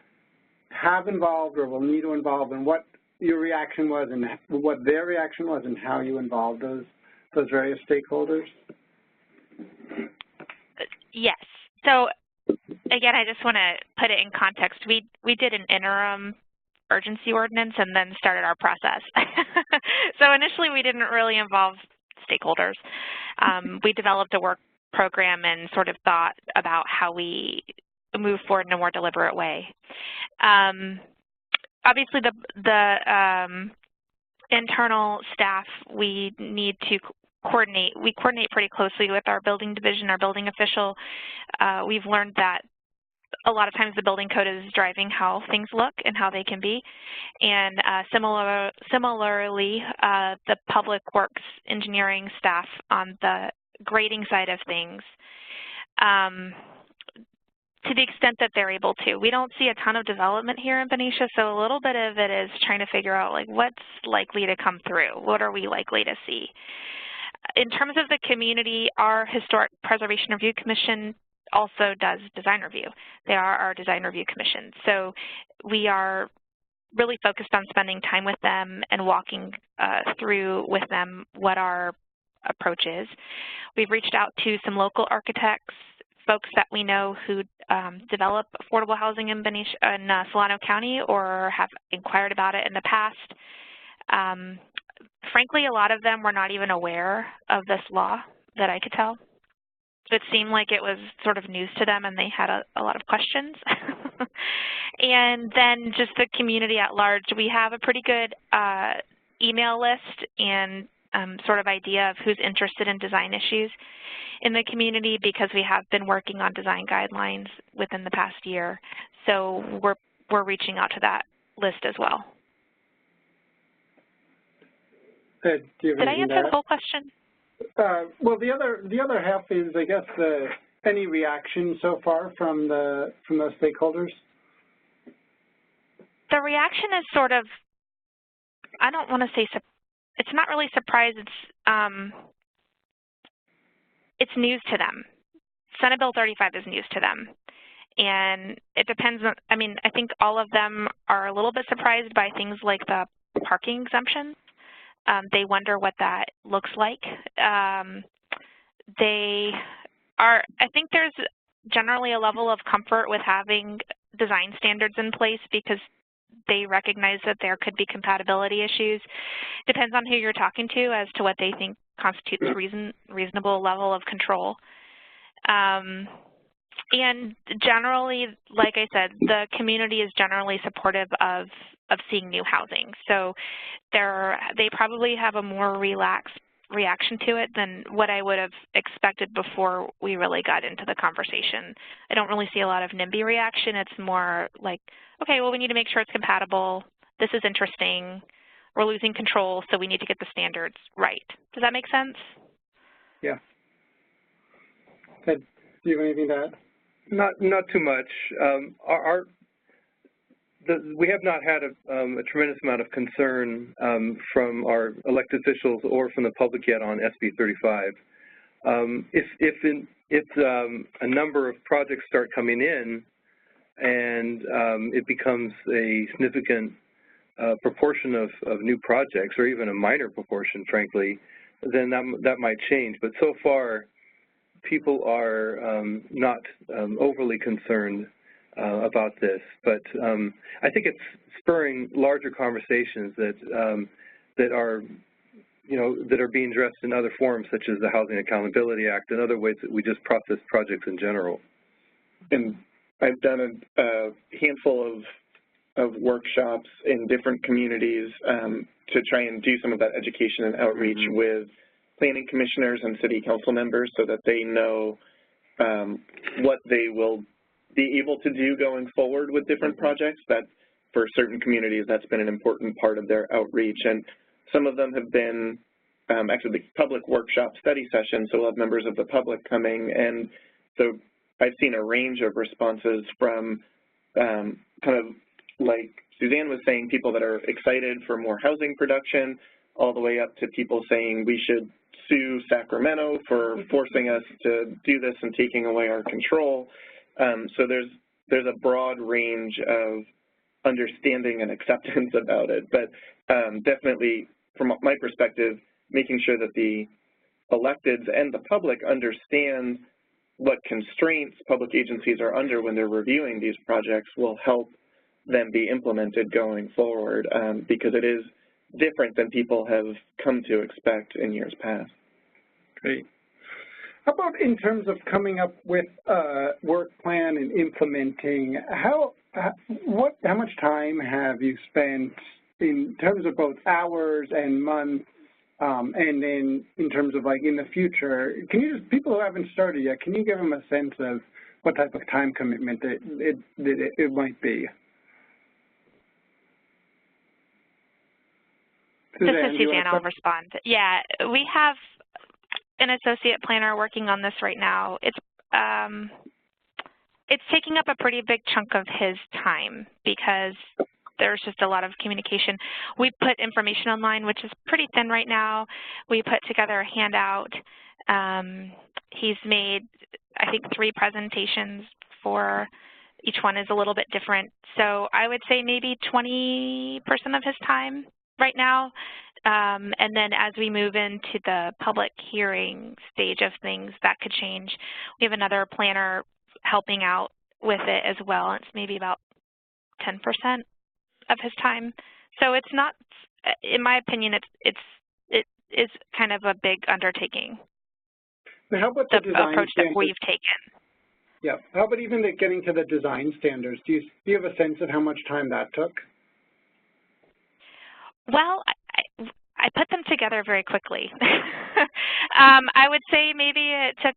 have involved or will need to involve, and what your reaction was and what their reaction was and how you involved those various stakeholders? Yes. So again, I just want to put it in context. We did an interim urgency ordinance and then started our process. So initially we didn't really involve stakeholders. We developed a work program and sort of thought about how we move forward in a more deliberate way. Obviously the internal staff, we need to we coordinate pretty closely with our building division, our building official. We've learned that a lot of times the building code is driving how things look and how they can be. And similarly, the public works engineering staff on the grading side of things, to the extent that they're able to. We don't see a ton of development here in Benicia, so a little bit of it is trying to figure out, like, what's likely to come through? What are we likely to see? In terms of the community, our Historic Preservation Review Commission also does design review. They are our design review commission. So we are really focused on spending time with them and walking through with them what our approach is. We've reached out to some local architects, folks that we know who develop affordable housing in Benicia, in Solano County, or have inquired about it in the past. Frankly, a lot of them were not even aware of this law that I could tell. It seemed like it was sort of news to them and they had a lot of questions. And then just the community at large, we have a pretty good email list and sort of idea of who's interested in design issues in the community, because we have been working on design guidelines within the past year. So we're reaching out to that list as well. Did I answer the whole question? Well, the other half is, I guess, any reaction so far from those stakeholders? The reaction is sort of, I don't want to say, it's not really surprise. It's news to them. Senate Bill 35 is news to them. And it depends on, I mean, I think all of them are a little bit surprised by things like the parking exemption. They wonder what that looks like. They are, I think there's generally a level of comfort with having design standards in place because they recognize that there could be compatibility issues. Depends on who you're talking to as to what they think constitutes reasonable level of control. And generally, like I said, the community is generally supportive of seeing new housing. So they probably have a more relaxed reaction to it than what I would have expected before we really got into the conversation. I don't really see a lot of NIMBY reaction. It's more like, okay, well, we need to make sure it's compatible. This is interesting. We're losing control, so we need to get the standards right. Does that make sense? Yeah. Ted, do you have anything to add? Not too much. We have not had a tremendous amount of concern from our elected officials or from the public yet on SB35. If a number of projects start coming in and it becomes a significant proportion of new projects, or even a minor proportion, frankly, then that might change. But so far, people are not overly concerned about this, but I think it's spurring larger conversations that are being addressed in other forums, such as the Housing Accountability Act and other ways that we just process projects in general. And I've done a handful of workshops in different communities to try and do some of that education and outreach with planning commissioners and city council members so that they know what they will be able to do going forward with different projects. That for certain communities, that's been an important part of their outreach. And some of them have been actually the public workshop study sessions, so we'll have members of the public coming. And so I've seen a range of responses from kind of like Suzanne was saying, people that are excited for more housing production, all the way up to people saying we should sue Sacramento for forcing us to do this and taking away our control. So there's a broad range of understanding and acceptance about it, but definitely from my perspective, making sure that the electeds and the public understand what constraints public agencies are under when they're reviewing these projects will help them be implemented going forward, because it is different than people have come to expect in years past. Great. How about in terms of coming up with a work plan and implementing, how much time have you spent in terms of both hours and months And then in terms of like in the future, can you just, people who haven't started yet, can you give them a sense of what type of time commitment it might be? This is Suzanne, I'll respond. Yeah, we have an associate planner working on this right now. It's taking up a pretty big chunk of his time because there's just a lot of communication. We put information online, which is pretty thin right now. We put together a handout. He's made, I think, 3 presentations for each one is a little bit different. So I would say maybe 20% of his time right now. And then as we move into the public hearing stage of things, that could change. We have another planner helping out with it as well. It's maybe about 10% of his time. So it's not, in my opinion, it is kind of a big undertaking. How about the design approach standards? That we've taken? Yeah. How about even getting to the design standards? Do you have a sense of how much time that took? Well, I put them together very quickly. I would say maybe it took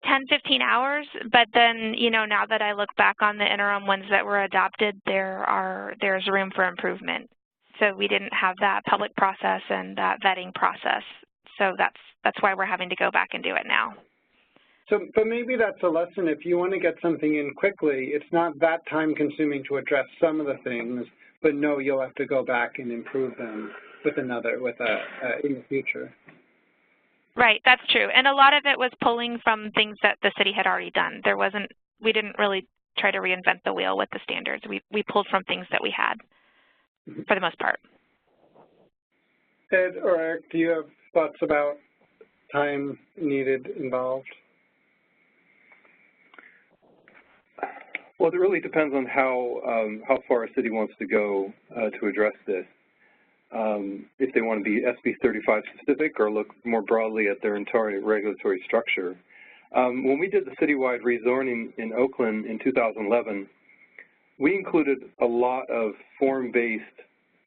10, 15 hours, but then, you know, now that I look back on the interim ones that were adopted, there's room for improvement. So we didn't have that public process and that vetting process. So that's why we're having to go back and do it now. So, but maybe that's a lesson. If you want to get something in quickly, it's not that time consuming to address some of the things, but no, you'll have to go back and improve them with in the future. Right, that's true. And a lot of it was pulling from things that the city had already done. We didn't really try to reinvent the wheel with the standards. We pulled from things that we had, for the most part. Ed or Eric, do you have thoughts about time needed involved? Well, it really depends on how far a city wants to go to address this. If they want to be SB35 specific or look more broadly at their entire regulatory structure. When we did the citywide rezoning in Oakland in 2011, we included a lot of form-based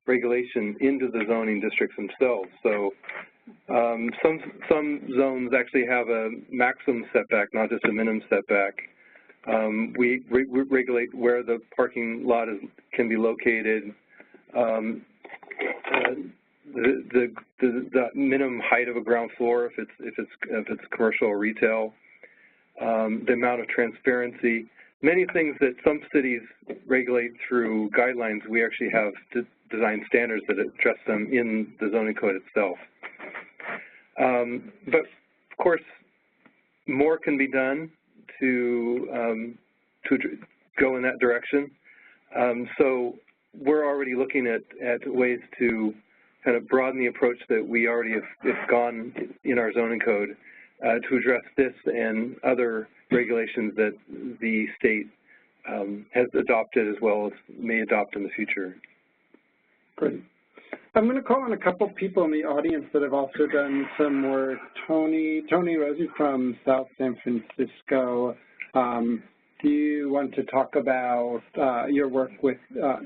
regulation into the zoning districts themselves. So some zones actually have a maximum setback, not just a minimum setback. We regulate where the parking lot can be located, the minimum height of a ground floor if it's commercial or retail, the amount of transparency. Many things that some cities regulate through guidelines, we actually have design standards that address them in the zoning code itself. But of course, more can be done to go in that direction. So we're already looking at ways to kind of broaden the approach that we already have gone in our zoning code to address this and other regulations that the state has adopted as well as may adopt in the future. Great. I'm going to call on a couple people in the audience that have also done some work. Tony Rosie from South San Francisco. Do you want to talk about your work with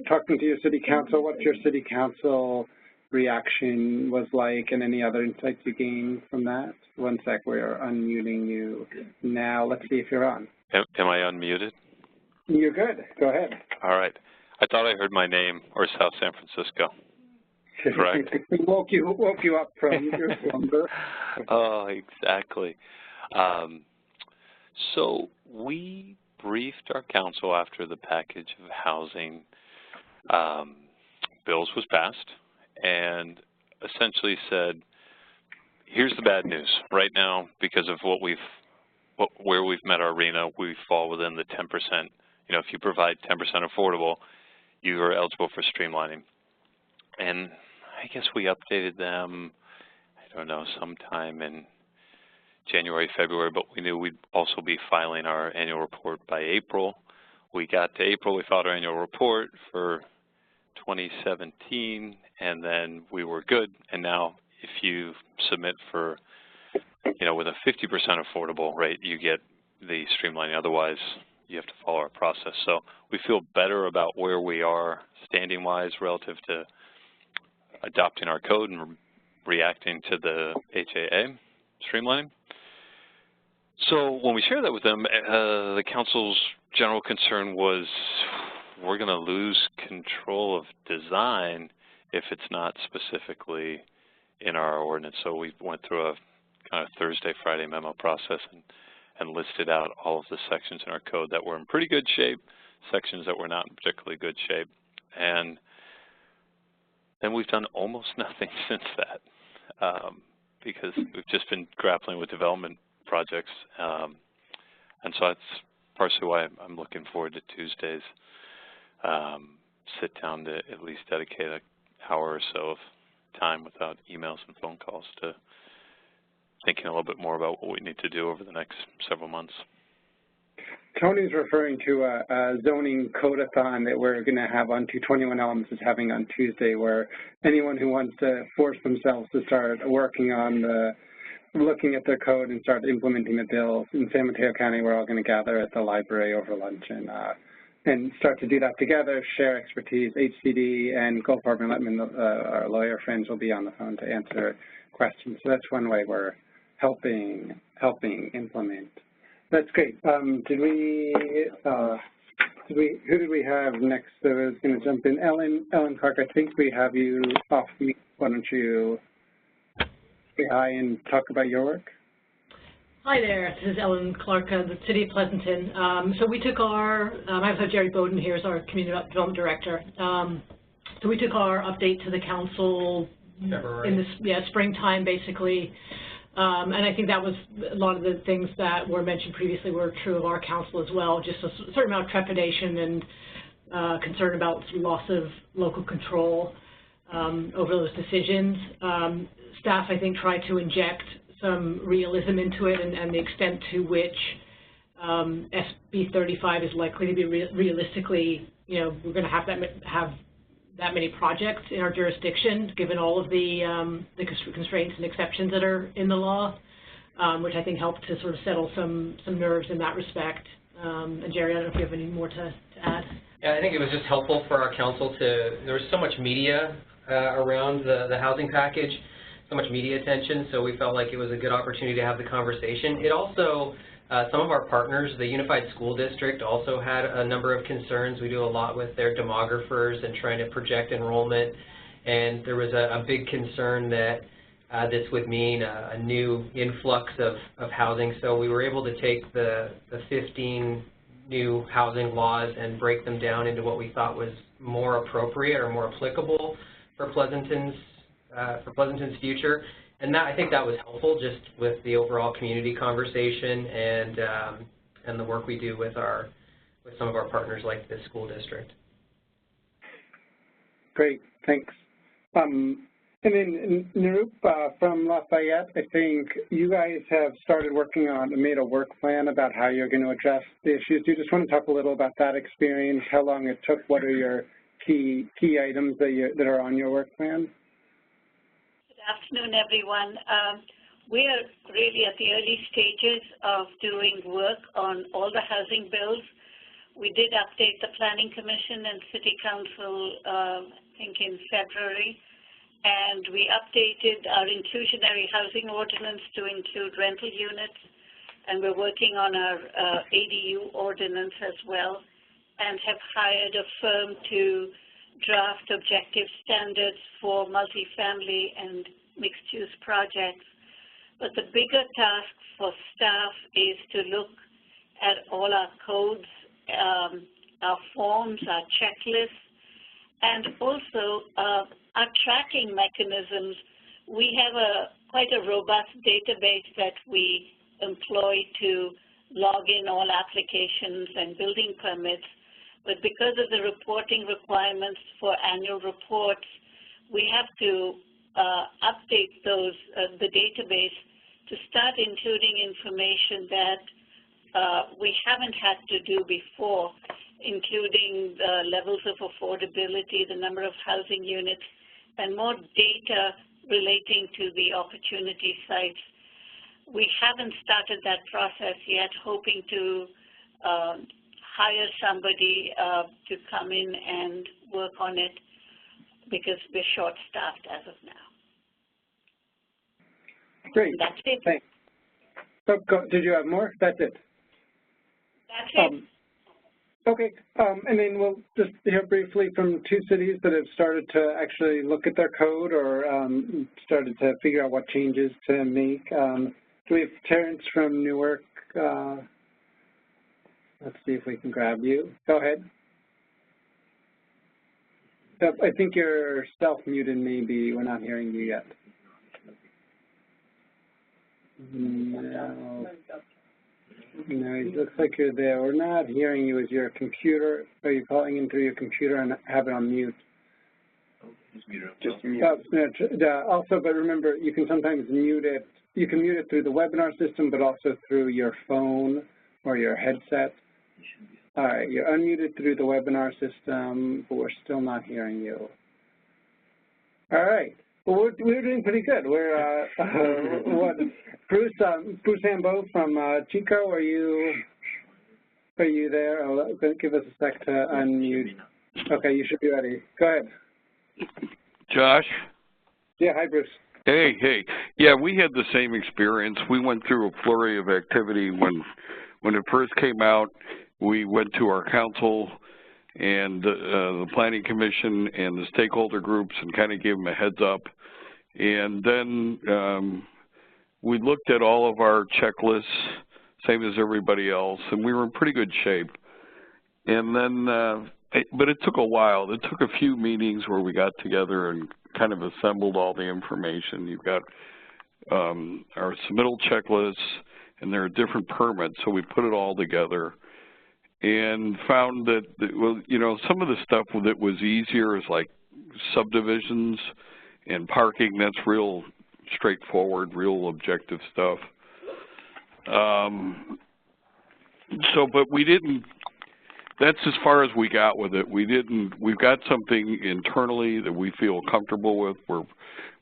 talking to your city council? What your city council reaction was like and any other insights you gained from that? One sec, we're unmuting you now. Let's see if you're on. Am I unmuted? You're good. Go ahead. All right. I thought I heard my name or South San Francisco. Correct. woke you up from your slumber. Oh, exactly. So we briefed our council after the package of housing bills was passed and essentially said, here's the bad news. Right now, because of where we've met our RHNA, we fall within the 10%. You know, if you provide 10% affordable, you are eligible for streamlining. And I guess we updated them, I don't know, sometime in January, February, but we knew we'd also be filing our annual report by April. We got to April, we filed our annual report for 2017, and then we were good. And now if you submit for, you know, with a 50% affordable rate, you get the streamlining. Otherwise, you have to follow our process. So we feel better about where we are standing-wise relative to adopting our code and reacting to the HAA streamlining. So when we shared that with them, the council's general concern was we're going to lose control of design if it's not specifically in our ordinance. So we went through a kind of Thursday, Friday memo process and listed out all of the sections in our code that were in pretty good shape, sections that were not in particularly good shape. And then we've done almost nothing since that because we've just been grappling with development projects. And so that's partially why I'm looking forward to Tuesdays. Sit down to at least dedicate an hour or so of time without emails and phone calls to thinking a little bit more about what we need to do over the next several months. Tony's referring to a zoning code-a-thon that we're going to have on 221 Elements is having on Tuesday, where anyone who wants to force themselves to start working on looking at their code and start implementing the bills in San Mateo County, we're all going to gather at the library over lunch and start to do that together, share expertise. HCD and Goldfarb and Letman, our lawyer friends, will be on the phone to answer questions. So that's one way we're helping implement. That's great. Who did we have next that was going to jump in? Ellen Clark, I think we have you off mute. Why don't you say hi and talk about your work? Hi there, this is Ellen Clark, the City of Pleasanton. So we took our, I have Jerry Bowden here as our Community Development Director. So we took our update to the council in the springtime, basically. And I think that was a lot of the things that were mentioned previously were true of our council as well, just a certain amount of trepidation and concern about loss of local control over those decisions. Staff, I think, tried to inject some realism into it and the extent to which SB35 is likely to be realistically, we're going to have that many projects in our jurisdiction, given all of the constraints and exceptions that are in the law, which I think helped to sort of settle some nerves in that respect. And Jerry, I don't know if you have any more to add. Yeah, I think it was just helpful for our council there was so much media around the housing package, so much media attention, so we felt like it was a good opportunity to have the conversation. It also, some of our partners, the Unified School District, also had a number of concerns. We do a lot with their demographers and trying to project enrollment, and there was a big concern that this would mean a new influx of housing. So we were able to take the 15 new housing laws and break them down into what we thought was more appropriate or more applicable for Pleasanton's future, and I think that was helpful just with the overall community conversation and the work we do with some of our partners like the school district. Great, thanks. And then Nirup from Lafayette, I think you guys have started working on and made a work plan about how you're going to address the issues. Do you just want to talk a little about that experience, how long it took, what are your key items that are on your work plan? Good afternoon, everyone. We are really at the early stages of doing work on all the housing bills. We did update the Planning Commission and City Council, I think in February, and we updated our inclusionary housing ordinance to include rental units, and we're working on our ADU ordinance as well, and have hired a firm to draft objective standards for multifamily and mixed-use projects. But the bigger task for staff is to look at all our codes, our forms, our checklists, and also our tracking mechanisms. We have quite a robust database that we employ to log in all applications and building permits. But because of the reporting requirements for annual reports, we have to update the database to start including information that we haven't had to do before, including the levels of affordability, the number of housing units, and more data relating to the opportunity sites. We haven't started that process yet, hoping to hire somebody to come in and work on it. because we're short-staffed as of now. Great. And that's it. Thanks. So, did you have more? That's it. That's it. Okay, and then we'll just hear briefly from two cities that have started to actually look at their code or started to figure out what changes to make. Do we have Terrence from Newark? Let's see if we can grab you. Go ahead. I think you're self-muted maybe. We're not hearing you yet. No, it looks like you're there. We're not hearing you. Is your computer, are you calling in through your computer and have it on mute? Just mute. Also, but remember, you can sometimes mute it. You can mute it through the webinar system, but also through your phone or your headset. All right, you're unmuted through the webinar system, but we're still not hearing you. All right. Well, we're doing pretty good. We're Bruce Ambo from Chico, are you there? Oh, give us a sec to unmute. Okay, you should be ready. Go ahead. Josh? Yeah, hi, Bruce. Hey. Yeah, we had the same experience. We went through a flurry of activity when it first came out. We went to our council and the Planning Commission and the stakeholder groups and kind of gave them a heads up. And then we looked at all of our checklists, same as everybody else, and we were in pretty good shape. And then, but it took a while. It took a few meetings where we got together and kind of assembled all the information. You've got our submittal checklists, and there are different permits, so we put it all together and found that, well, you know, some of the stuff that was easier is like subdivisions and parking. That's real straightforward, real objective stuff. But we didn't, that's as far as we got with it. We've got something internally that we feel comfortable with.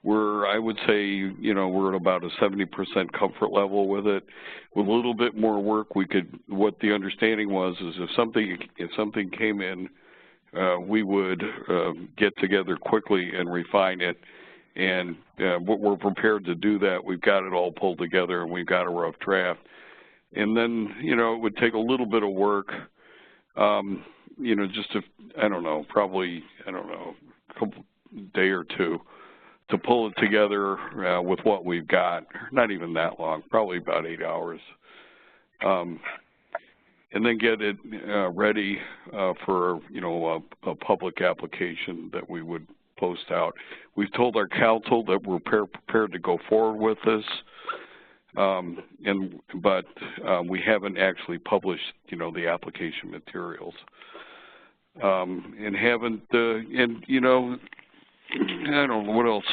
I would say, you know, we're at about a 70% comfort level with it. With a little bit more work, what the understanding was is if something came in, we would get together quickly and refine it. And we're prepared to do that. We've got it all pulled together and we've got a rough draft. And then, you know, it would take a little bit of work, you know, just probably a couple day or two to pull it together with what we've got. Not even that long, probably about 8 hours. And then get it ready for, you know, a public application that we would post out. We've told our council that we're prepared to go forward with this, but we haven't actually published, you know, the application materials, and haven't, and you know, I don't know what else.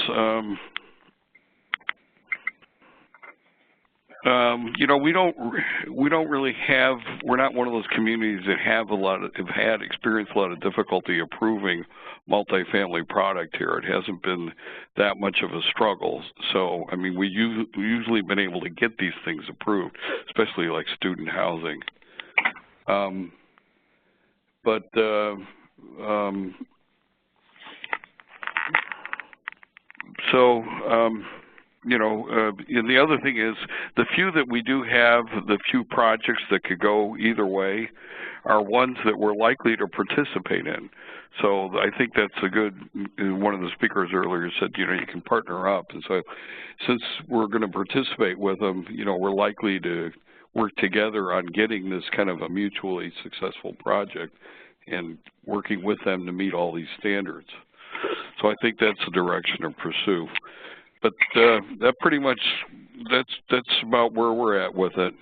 You know, we don't really have. We're not one of those communities that have experienced a lot of difficulty approving multifamily product here. It hasn't been that much of a struggle. So, I mean, we've usually been able to get these things approved, especially like student housing. You know, and the other thing is the few that we do have, the few projects that could go either way are ones that we're likely to participate in. So I think that's a good, one of the speakers earlier said, you know, you can partner up. And so since we're going to participate with them, you know, we're likely to work together on getting this kind of a mutually successful project and working with them to meet all these standards. So I think that's the direction to pursue. But that pretty much, that's about where we're at with it.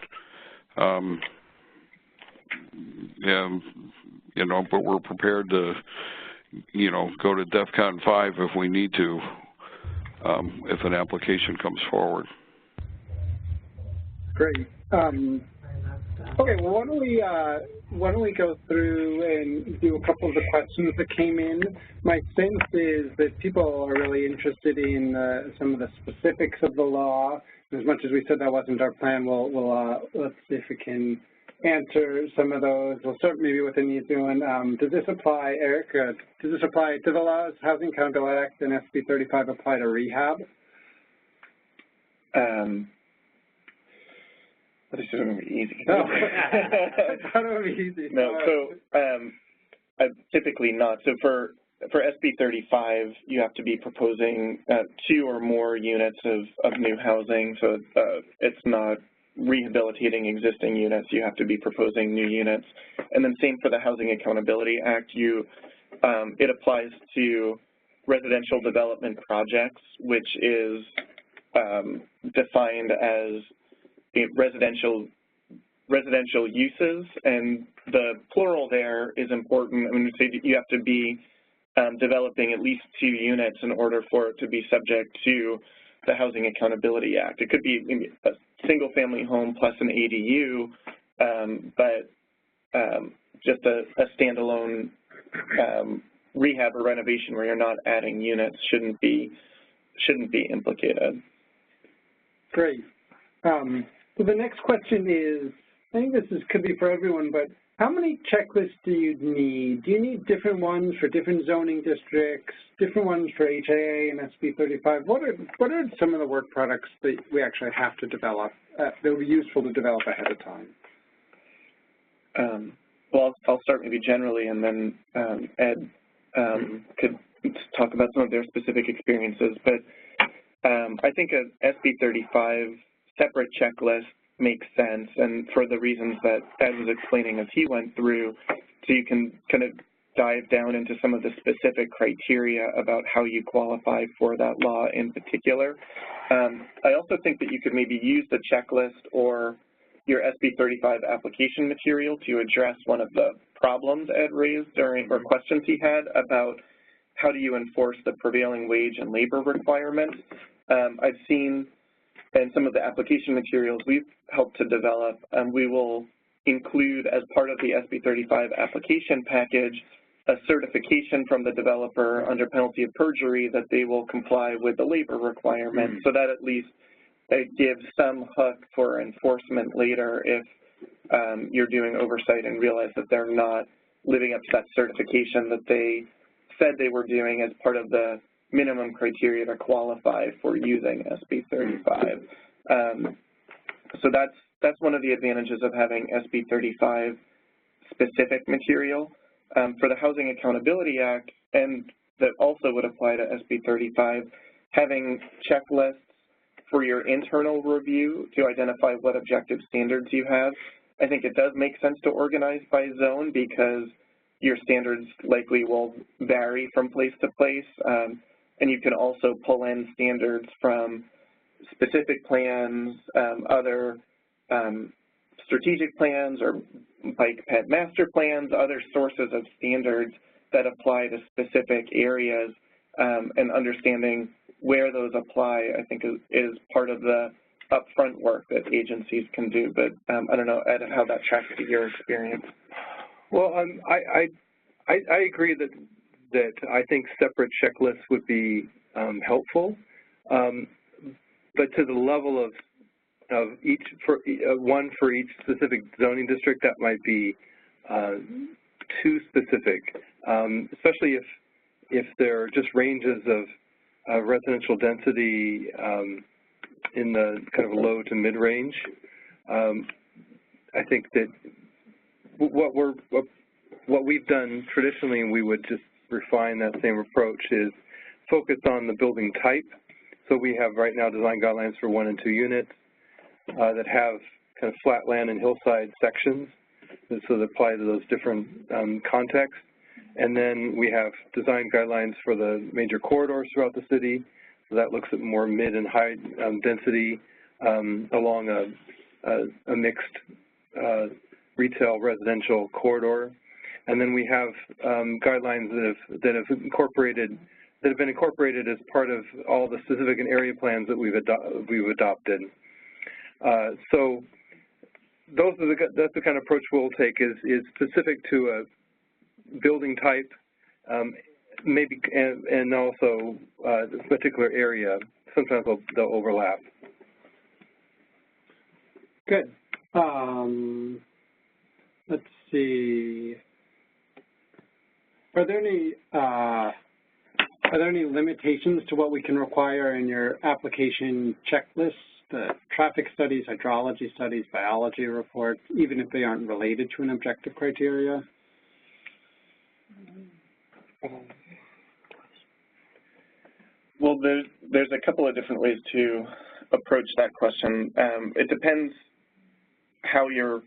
You know, but we're prepared to, you know, go to DEFCON 5 if we need to, if an application comes forward. Great. Okay, well, why don't we go through and do a couple of the questions that came in. My sense is that people are really interested in some of the specifics of the law. As much as we said that wasn't our plan, let's see if we can answer some of those. We'll start maybe with an easy one. Does this apply, Eric, does this apply to the laws, Housing Accountability Act and SB35 apply to rehab? This is going to be easy. No. I thought it would be easy. No, so typically not. So for SB35, you have to be proposing 2 or more units of new housing. So it's not rehabilitating existing units. You have to be proposing new units. And then same for the Housing Accountability Act. It applies to residential development projects, which is defined as residential uses, and the plural there is important. I mean, you have to be developing at least 2 units in order for it to be subject to the Housing Accountability Act. It could be a single-family home plus an ADU, but just a standalone rehab or renovation where you're not adding units shouldn't be implicated. Great. So the next question is, I think this could be for everyone, but how many checklists do you need? Do you need different ones for different zoning districts, different ones for HAA and SB35? What are some of the work products that we actually have to develop that would be useful to develop ahead of time? Well, I'll start maybe generally, and then Ed could talk about some of their specific experiences. But I think a SB35 separate checklist makes sense, and for the reasons that Ed was explaining as he went through, so you can kind of dive down into some of the specific criteria about how you qualify for that law in particular. I also think that you could maybe use the checklist or your SB35 application material to address one of the problems Ed raised during, or questions he had about how do you enforce the prevailing wage and labor requirements. I've seen in some of the application materials we've helped to develop, we will include as part of the SB35 application package a certification from the developer under penalty of perjury that they will comply with the labor requirement, so that at least it gives some hook for enforcement later if you're doing oversight and realize that they're not living up to that certification that they said they were doing as part of the minimum criteria to qualify for using SB35. So that's one of the advantages of having SB35 specific material. For the Housing Accountability Act, and that also would apply to SB35, having checklists for your internal review to identify what objective standards you have, I think it does make sense to organize by zone because your standards likely will vary from place to place. And you can also pull in standards from specific plans, other strategic plans or bike ped master plans, other sources of standards that apply to specific areas, and understanding where those apply, I think is part of the upfront work that agencies can do. But I don't know, Ed, how that tracks to your experience. Well, I agree that I think separate checklists would be helpful, but to the level of one for each specific zoning district, that might be too specific, especially if there are just ranges of residential density in the kind of low to mid range. I think that what we've done traditionally, and we would just refine that same approach, is focus on the building type. So we have right now design guidelines for 1 and 2 units that have kind of flat land and hillside sections, so that apply to those different contexts. And then we have design guidelines for the major corridors throughout the city, so that looks at more mid and high density along a mixed retail residential corridor. And then we have guidelines that have been incorporated as part of all the specific and area plans that we've adopted. So that's the kind of approach we'll take, is specific to a building type, maybe, and also this particular area. Sometimes they'll overlap. Good. let's see. Are there any limitations to what we can require in your application checklist? The traffic studies, hydrology studies, biology reports, even if they aren't related to an objective criteria? Well, there's a couple of different ways to approach that question. It depends how you're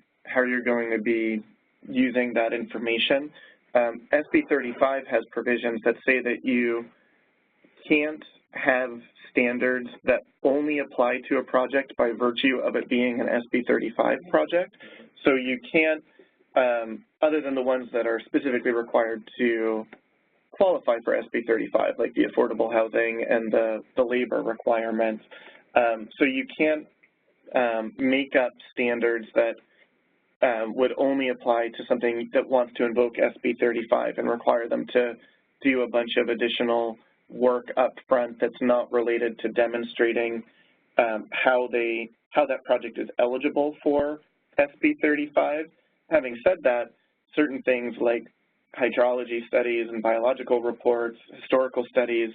going to be using that information. SB35 has provisions that say that you can't have standards that only apply to a project by virtue of it being an SB35 project. So you can't, other than the ones that are specifically required to qualify for SB35, like the affordable housing and the labor requirements. So you can't make up standards that would only apply to something that wants to invoke SB35 and require them to do a bunch of additional work up front that's not related to demonstrating how that project is eligible for SB35. Having said that, certain things like hydrology studies and biological reports, historical studies,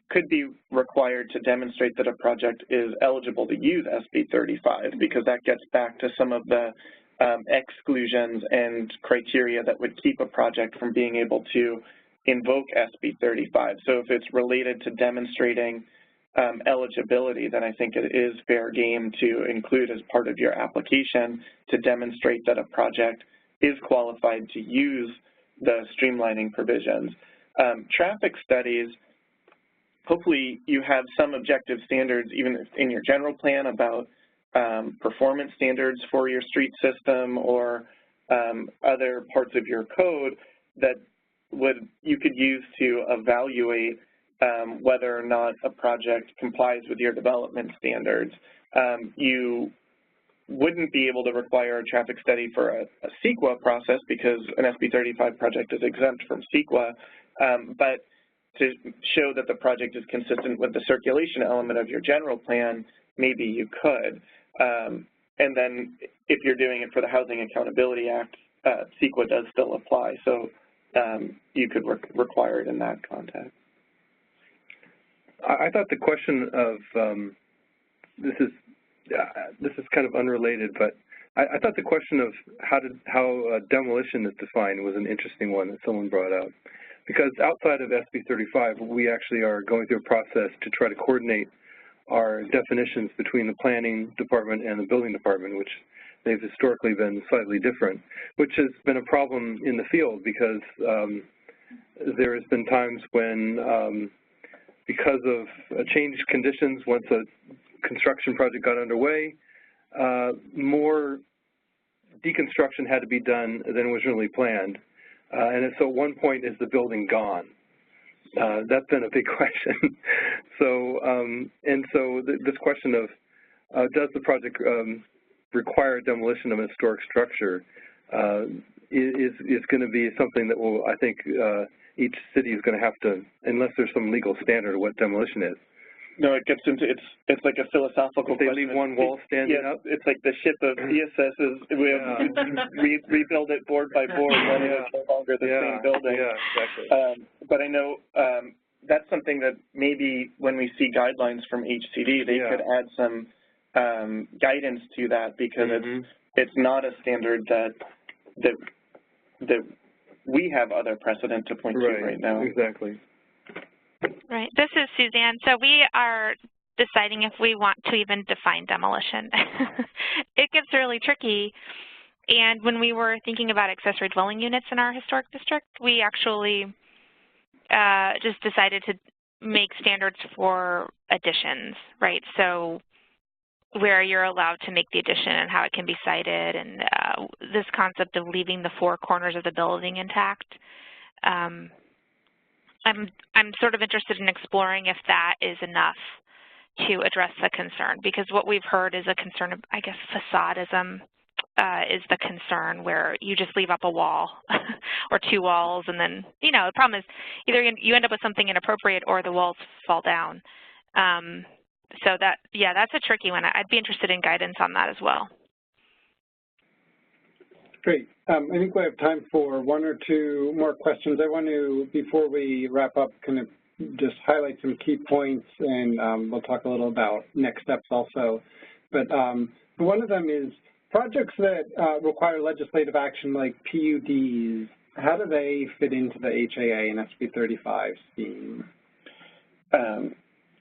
could be required to demonstrate that a project is eligible to use SB35, because that gets back to some of the exclusions and criteria that would keep a project from being able to invoke SB35. So if it's related to demonstrating eligibility, then I think it is fair game to include as part of your application to demonstrate that a project is qualified to use the streamlining provisions. Traffic studies, hopefully you have some objective standards even in your general plan about performance standards for your street system or other parts of your code that you could use to evaluate whether or not a project complies with your development standards. You wouldn't be able to require a traffic study for a CEQA process because an SB35 project is exempt from CEQA, but to show that the project is consistent with the circulation element of your general plan, maybe you could. And then if you're doing it for the Housing Accountability Act, CEQA does still apply, so you could require it in that context. I thought the question of, this is kind of unrelated, but I thought the question of how demolition is defined was an interesting one that someone brought up. Because outside of SB35, we actually are going through a process to try to coordinate our definitions between the planning department and the building department, which they've historically been slightly different, which has been a problem in the field because there has been times when, because of changed conditions, once a construction project got underway, more deconstruction had to be done than was really planned. And so at one point, is the building gone? That's been a big question. So, this question of does the project require demolition of a historic structure is going to be something that will, I think, each city is going to have to, unless there's some legal standard of what demolition is. No, it gets into, it's like a philosophical question. They leave one wall standing up? It's like the ship of Theseus we rebuild it board by board when it's no longer the same building. Yeah, exactly. But I know that's something that maybe when we see guidelines from HCD, they could add some guidance to that because it's not a standard that we have other precedent to point to right now. Exactly. Right. This is Suzanne. So we are deciding if we want to even define demolition. It gets really tricky. And when we were thinking about accessory dwelling units in our historic district, we actually just decided to make standards for additions, right? So where you're allowed to make the addition and how it can be cited, and this concept of leaving the four corners of the building intact. I'm sort of interested in exploring if that is enough to address the concern, because what we've heard is a concern of, I guess, facadism is the concern, where you just leave up a wall or two walls, and then, you know, the problem is either you end up with something inappropriate or the walls fall down. So that, yeah, that's a tricky one. I'd be interested in guidance on that as well. Great. I think we have time for one or two more questions. I want to, before we wrap up, kind of just highlight some key points, and we'll talk a little about next steps also. But one of them is projects that require legislative action like PUDs. How do they fit into the HAA and SB35 scheme?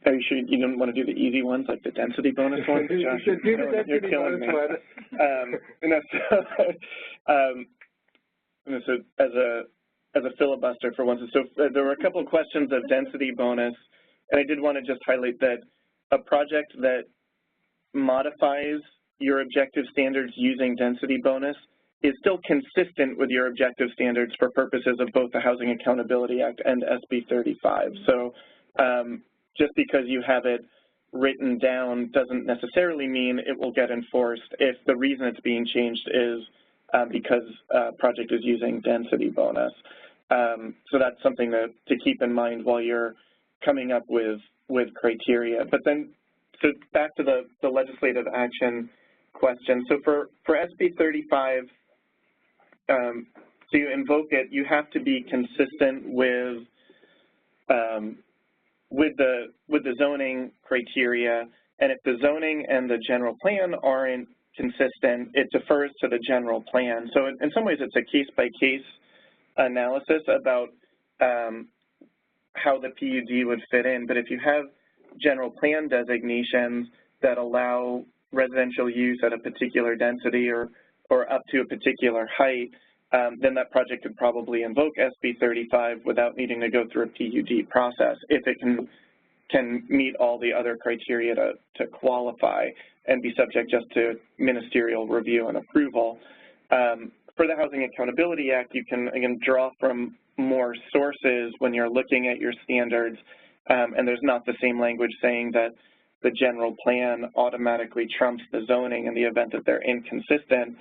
Are you sure you don't want to do the easy ones, like the density bonus ones? You should do the density bonus one. So as a filibuster for once, so there were a couple of questions of density bonus, and I did want to just highlight that a project that modifies your objective standards using density bonus is still consistent with your objective standards for purposes of both the Housing Accountability Act and SB35. So just because you have it written down doesn't necessarily mean it will get enforced if the reason it's being changed is because a project is using density bonus. So that's something to keep in mind while you're coming up with criteria. But then, so back to the legislative action question. So for SB35, so you invoke it, you have to be consistent with the zoning criteria, and if the zoning and the general plan aren't consistent, it defers to the general plan. So in some ways, it's a case-by-case analysis about how the PUD would fit in. But if you have general plan designations that allow residential use at a particular density or up to a particular height, then that project could probably invoke SB35 without needing to go through a PUD process if it can meet all the other criteria to qualify and be subject just to ministerial review and approval. For the Housing Accountability Act, you can, again, draw from more sources when you're looking at your standards, and there's not the same language saying that the general plan automatically trumps the zoning in the event that they're inconsistent.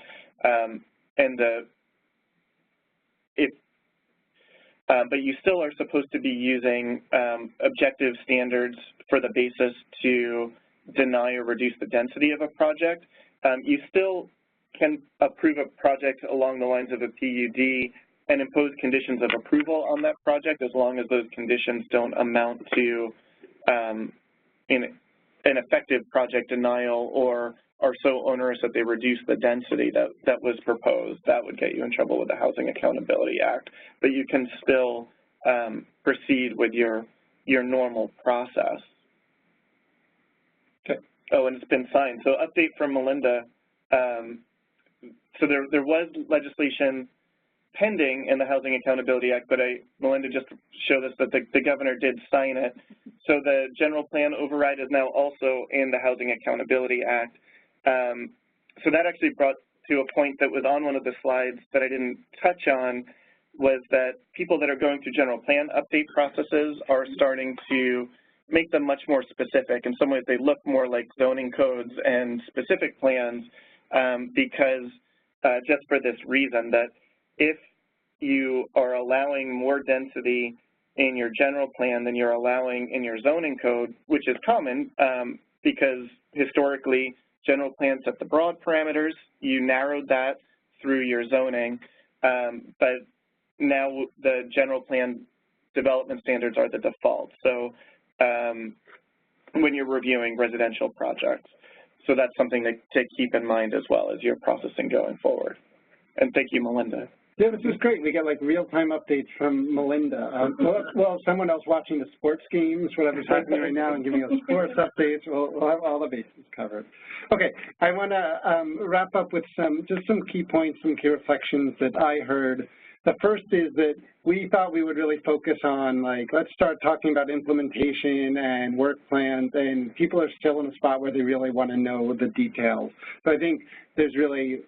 But you still are supposed to be using objective standards for the basis to deny or reduce the density of a project. You still can approve a project along the lines of a PUD and impose conditions of approval on that project as long as those conditions don't amount to an effective project denial or are so onerous that they reduce the density that was proposed. That would get you in trouble with the Housing Accountability Act. But you can still proceed with your normal process. Okay. Oh, and it's been signed. So update from Melinda. So there was legislation pending in the Housing Accountability Act, but Melinda just showed us that the governor did sign it. So the general plan override is now also in the Housing Accountability Act. So that actually brought to a point that was on one of the slides that I didn't touch on, was that people that are going through general plan update processes are starting to make them much more specific. In some ways, they look more like zoning codes and specific plans because just for this reason, that if you are allowing more density in your general plan than you're allowing in your zoning code, which is common because historically general plan set the broad parameters, you narrowed that through your zoning, but now the general plan development standards are the default. So when you're reviewing residential projects. So that's something to keep in mind as well as you're processing going forward. And thank you, Melinda. Yeah, this is great. We get like real-time updates from Melinda. Well, someone else watching the sports games, whatever's happening right now, and giving us sports updates, we'll have all the bases covered. Okay, I want to wrap up with just some key points, some key reflections that I heard. The first is that we thought we would really focus on, like, let's start talking about implementation and work plans, and people are still in a spot where they really want to know the details. So I think there's really,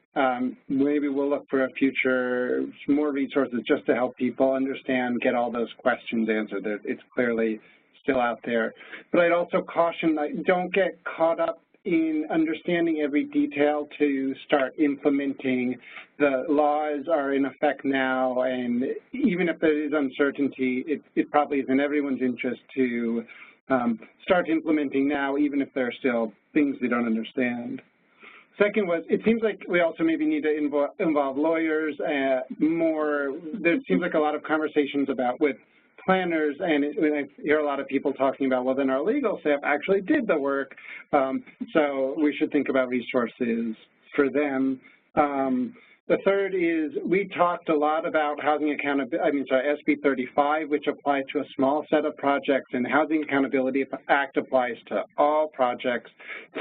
maybe we'll look for a future, more resources just to help people understand, get all those questions answered. It's clearly still out there. But I'd also caution, like, don't get caught up in understanding every detail to start implementing. The laws are in effect now, and even if there is uncertainty, it probably is in everyone's interest to start implementing now, even if there are still things we don't understand. second was, it seems like we also maybe need to involve lawyers more. There seems like a lot of conversations with planners, and I hear a lot of people talking about, well, then our legal staff actually did the work, so we should think about resources for them. The third is, we talked a lot about Housing Accountability, SB35, which applies to a small set of projects, and Housing Accountability Act applies to all projects.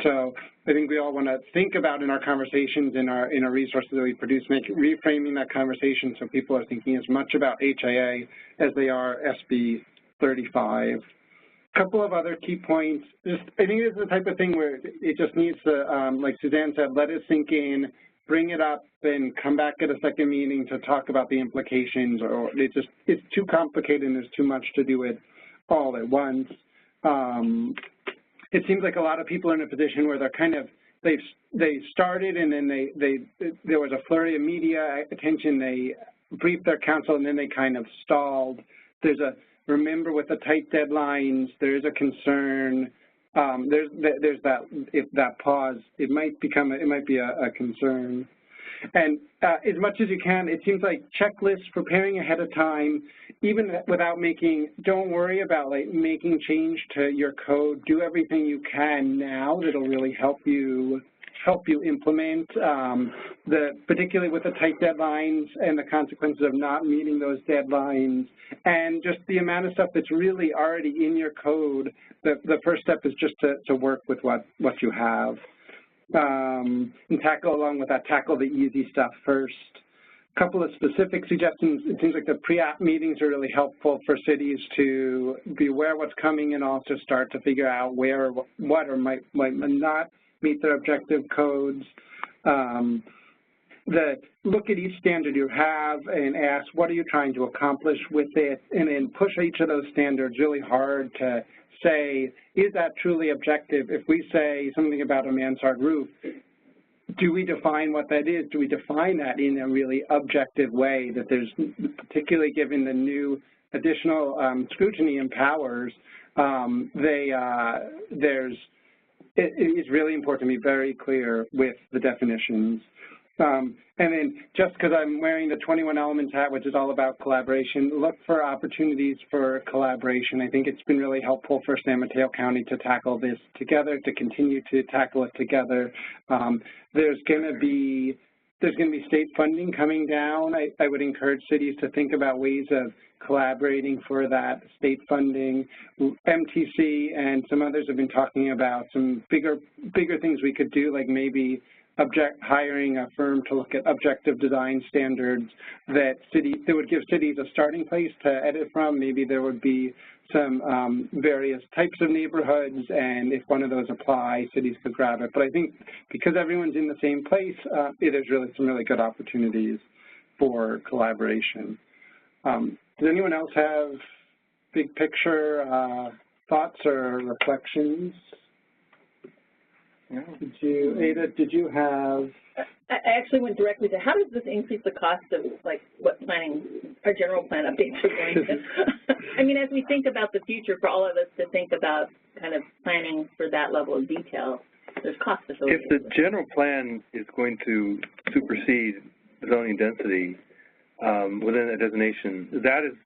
So I think we all want to think about in our conversations, in our resources that we produce, reframing that conversation so people are thinking as much about HAA as they are SB35. A couple of other key points. I think this is the type of thing where it just needs to, like Suzanne said, let it sink in, bring it up, and come back at a second meeting to talk about the implications, or it's too complicated and there's too much to do it all at once. It seems like a lot of people are in a position where they're kind of, they started and then there was a flurry of media attention, they briefed their council and then they kind of stalled. Remember with the tight deadlines, there is a concern. There's that pause. It might be a concern. And as much as you can, it seems like checklists, preparing ahead of time, even without don't worry about making change to your code. Do everything you can now that'll really help you implement, particularly with the tight deadlines and the consequences of not meeting those deadlines, and just the amount of stuff that's really already in your code. The first step is just to work with what you have, and along with that, tackle the easy stuff first. A couple of specific suggestions. It seems like the pre-app meetings are really helpful for cities to be aware of what's coming and also start to figure out where what or might not meet their objective codes. Look at each standard you have and ask, what are you trying to accomplish with it? And then push each of those standards really hard to say, is that truly objective? If we say something about a mansard roof, do we define what that is? Do we define that in a really objective way, that there's, particularly given the new additional scrutiny and powers, it's really important to be very clear with the definitions. And then just because I'm wearing the 21 Elements hat, which is all about collaboration, look for opportunities for collaboration. I think it's been really helpful for San Mateo County to tackle this together, to continue to tackle it together. There's going to be state funding coming down. I would encourage cities to think about ways of collaborating for that state funding. MTC and some others have been talking about some bigger things we could do, like maybe hiring a firm to look at objective design standards that would give cities a starting place to edit from. Maybe there would be some various types of neighborhoods, and if one of those apply, cities could grab it. But I think because everyone's in the same place, there's really some really good opportunities for collaboration. Does anyone else have big picture thoughts or reflections? Ada, did you have? I actually went directly to, how does this increase the cost of, like, what planning, our general plan updates are going to? I mean, as we think about the future, for all of us to think about kind of planning for that level of detail, there's cost associated. If the general plan is going to supersede zoning density within a designation, that is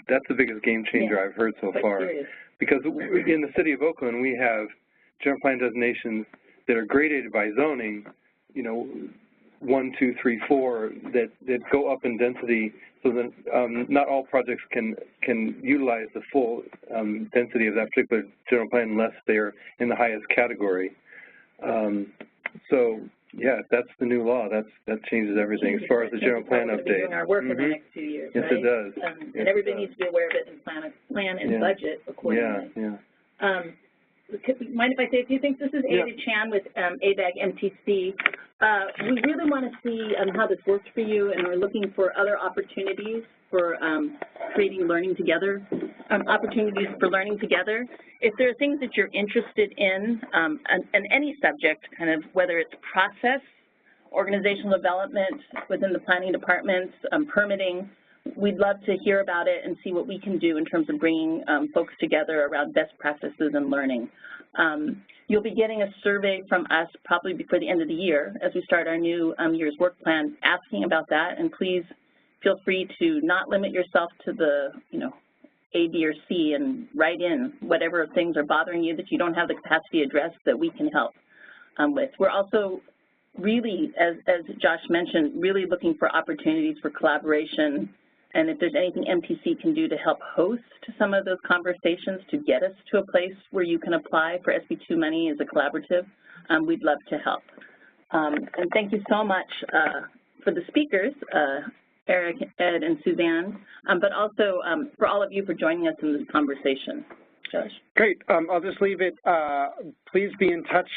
that's the biggest game changer I've heard so far. Serious. Because in the city of Oakland, we have general plan designations that are gradated by zoning, 1, 2, 3, 4, that go up in density, so that not all projects can utilize the full density of that particular general plan unless they're in the highest category. So yeah, that's the new law. That changes everything as far as the general plan update. Doing our work in the next 2 years, yes, right? It does. And everybody needs to be aware of it and plan and budget accordingly. Yeah. Mind if I say a few things? This is Ada Chan with ABAG MTC. We really want to see how this works for you, and we're looking for other opportunities for creating learning together, opportunities for learning together. If there are things that you're interested in any subject, kind of whether it's process, organizational development within the planning departments, permitting, we'd love to hear about it and see what we can do in terms of bringing folks together around best practices and learning. You'll be getting a survey from us probably before the end of the year as we start our new year's work plan asking about that, and please feel free to not limit yourself to the, A, B, or C, and write in whatever things are bothering you that you don't have the capacity to address that we can help with. We're also really, as Josh mentioned, really looking for opportunities for collaboration, and if there's anything MTC can do to help host some of those conversations to get us to a place where you can apply for SB2 money as a collaborative, we'd love to help. And thank you so much for the speakers, Eric, Ed, and Suzanne, but also for all of you for joining us in this conversation. Josh? Great. I'll just leave it. Please be in touch.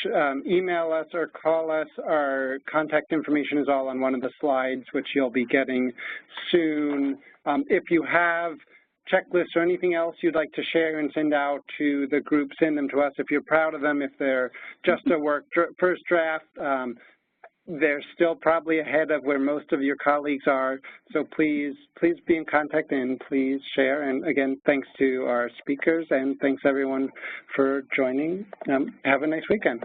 Email us or call us. Our contact information is all on one of the slides, which you'll be getting soon. If you have checklists or anything else you'd like to share and send out to the group, send them to us. If you're proud of them, if they're just a first draft, they're still probably ahead of where most of your colleagues are, so please be in contact and please share. And again, thanks to our speakers and thanks everyone for joining. Have a nice weekend.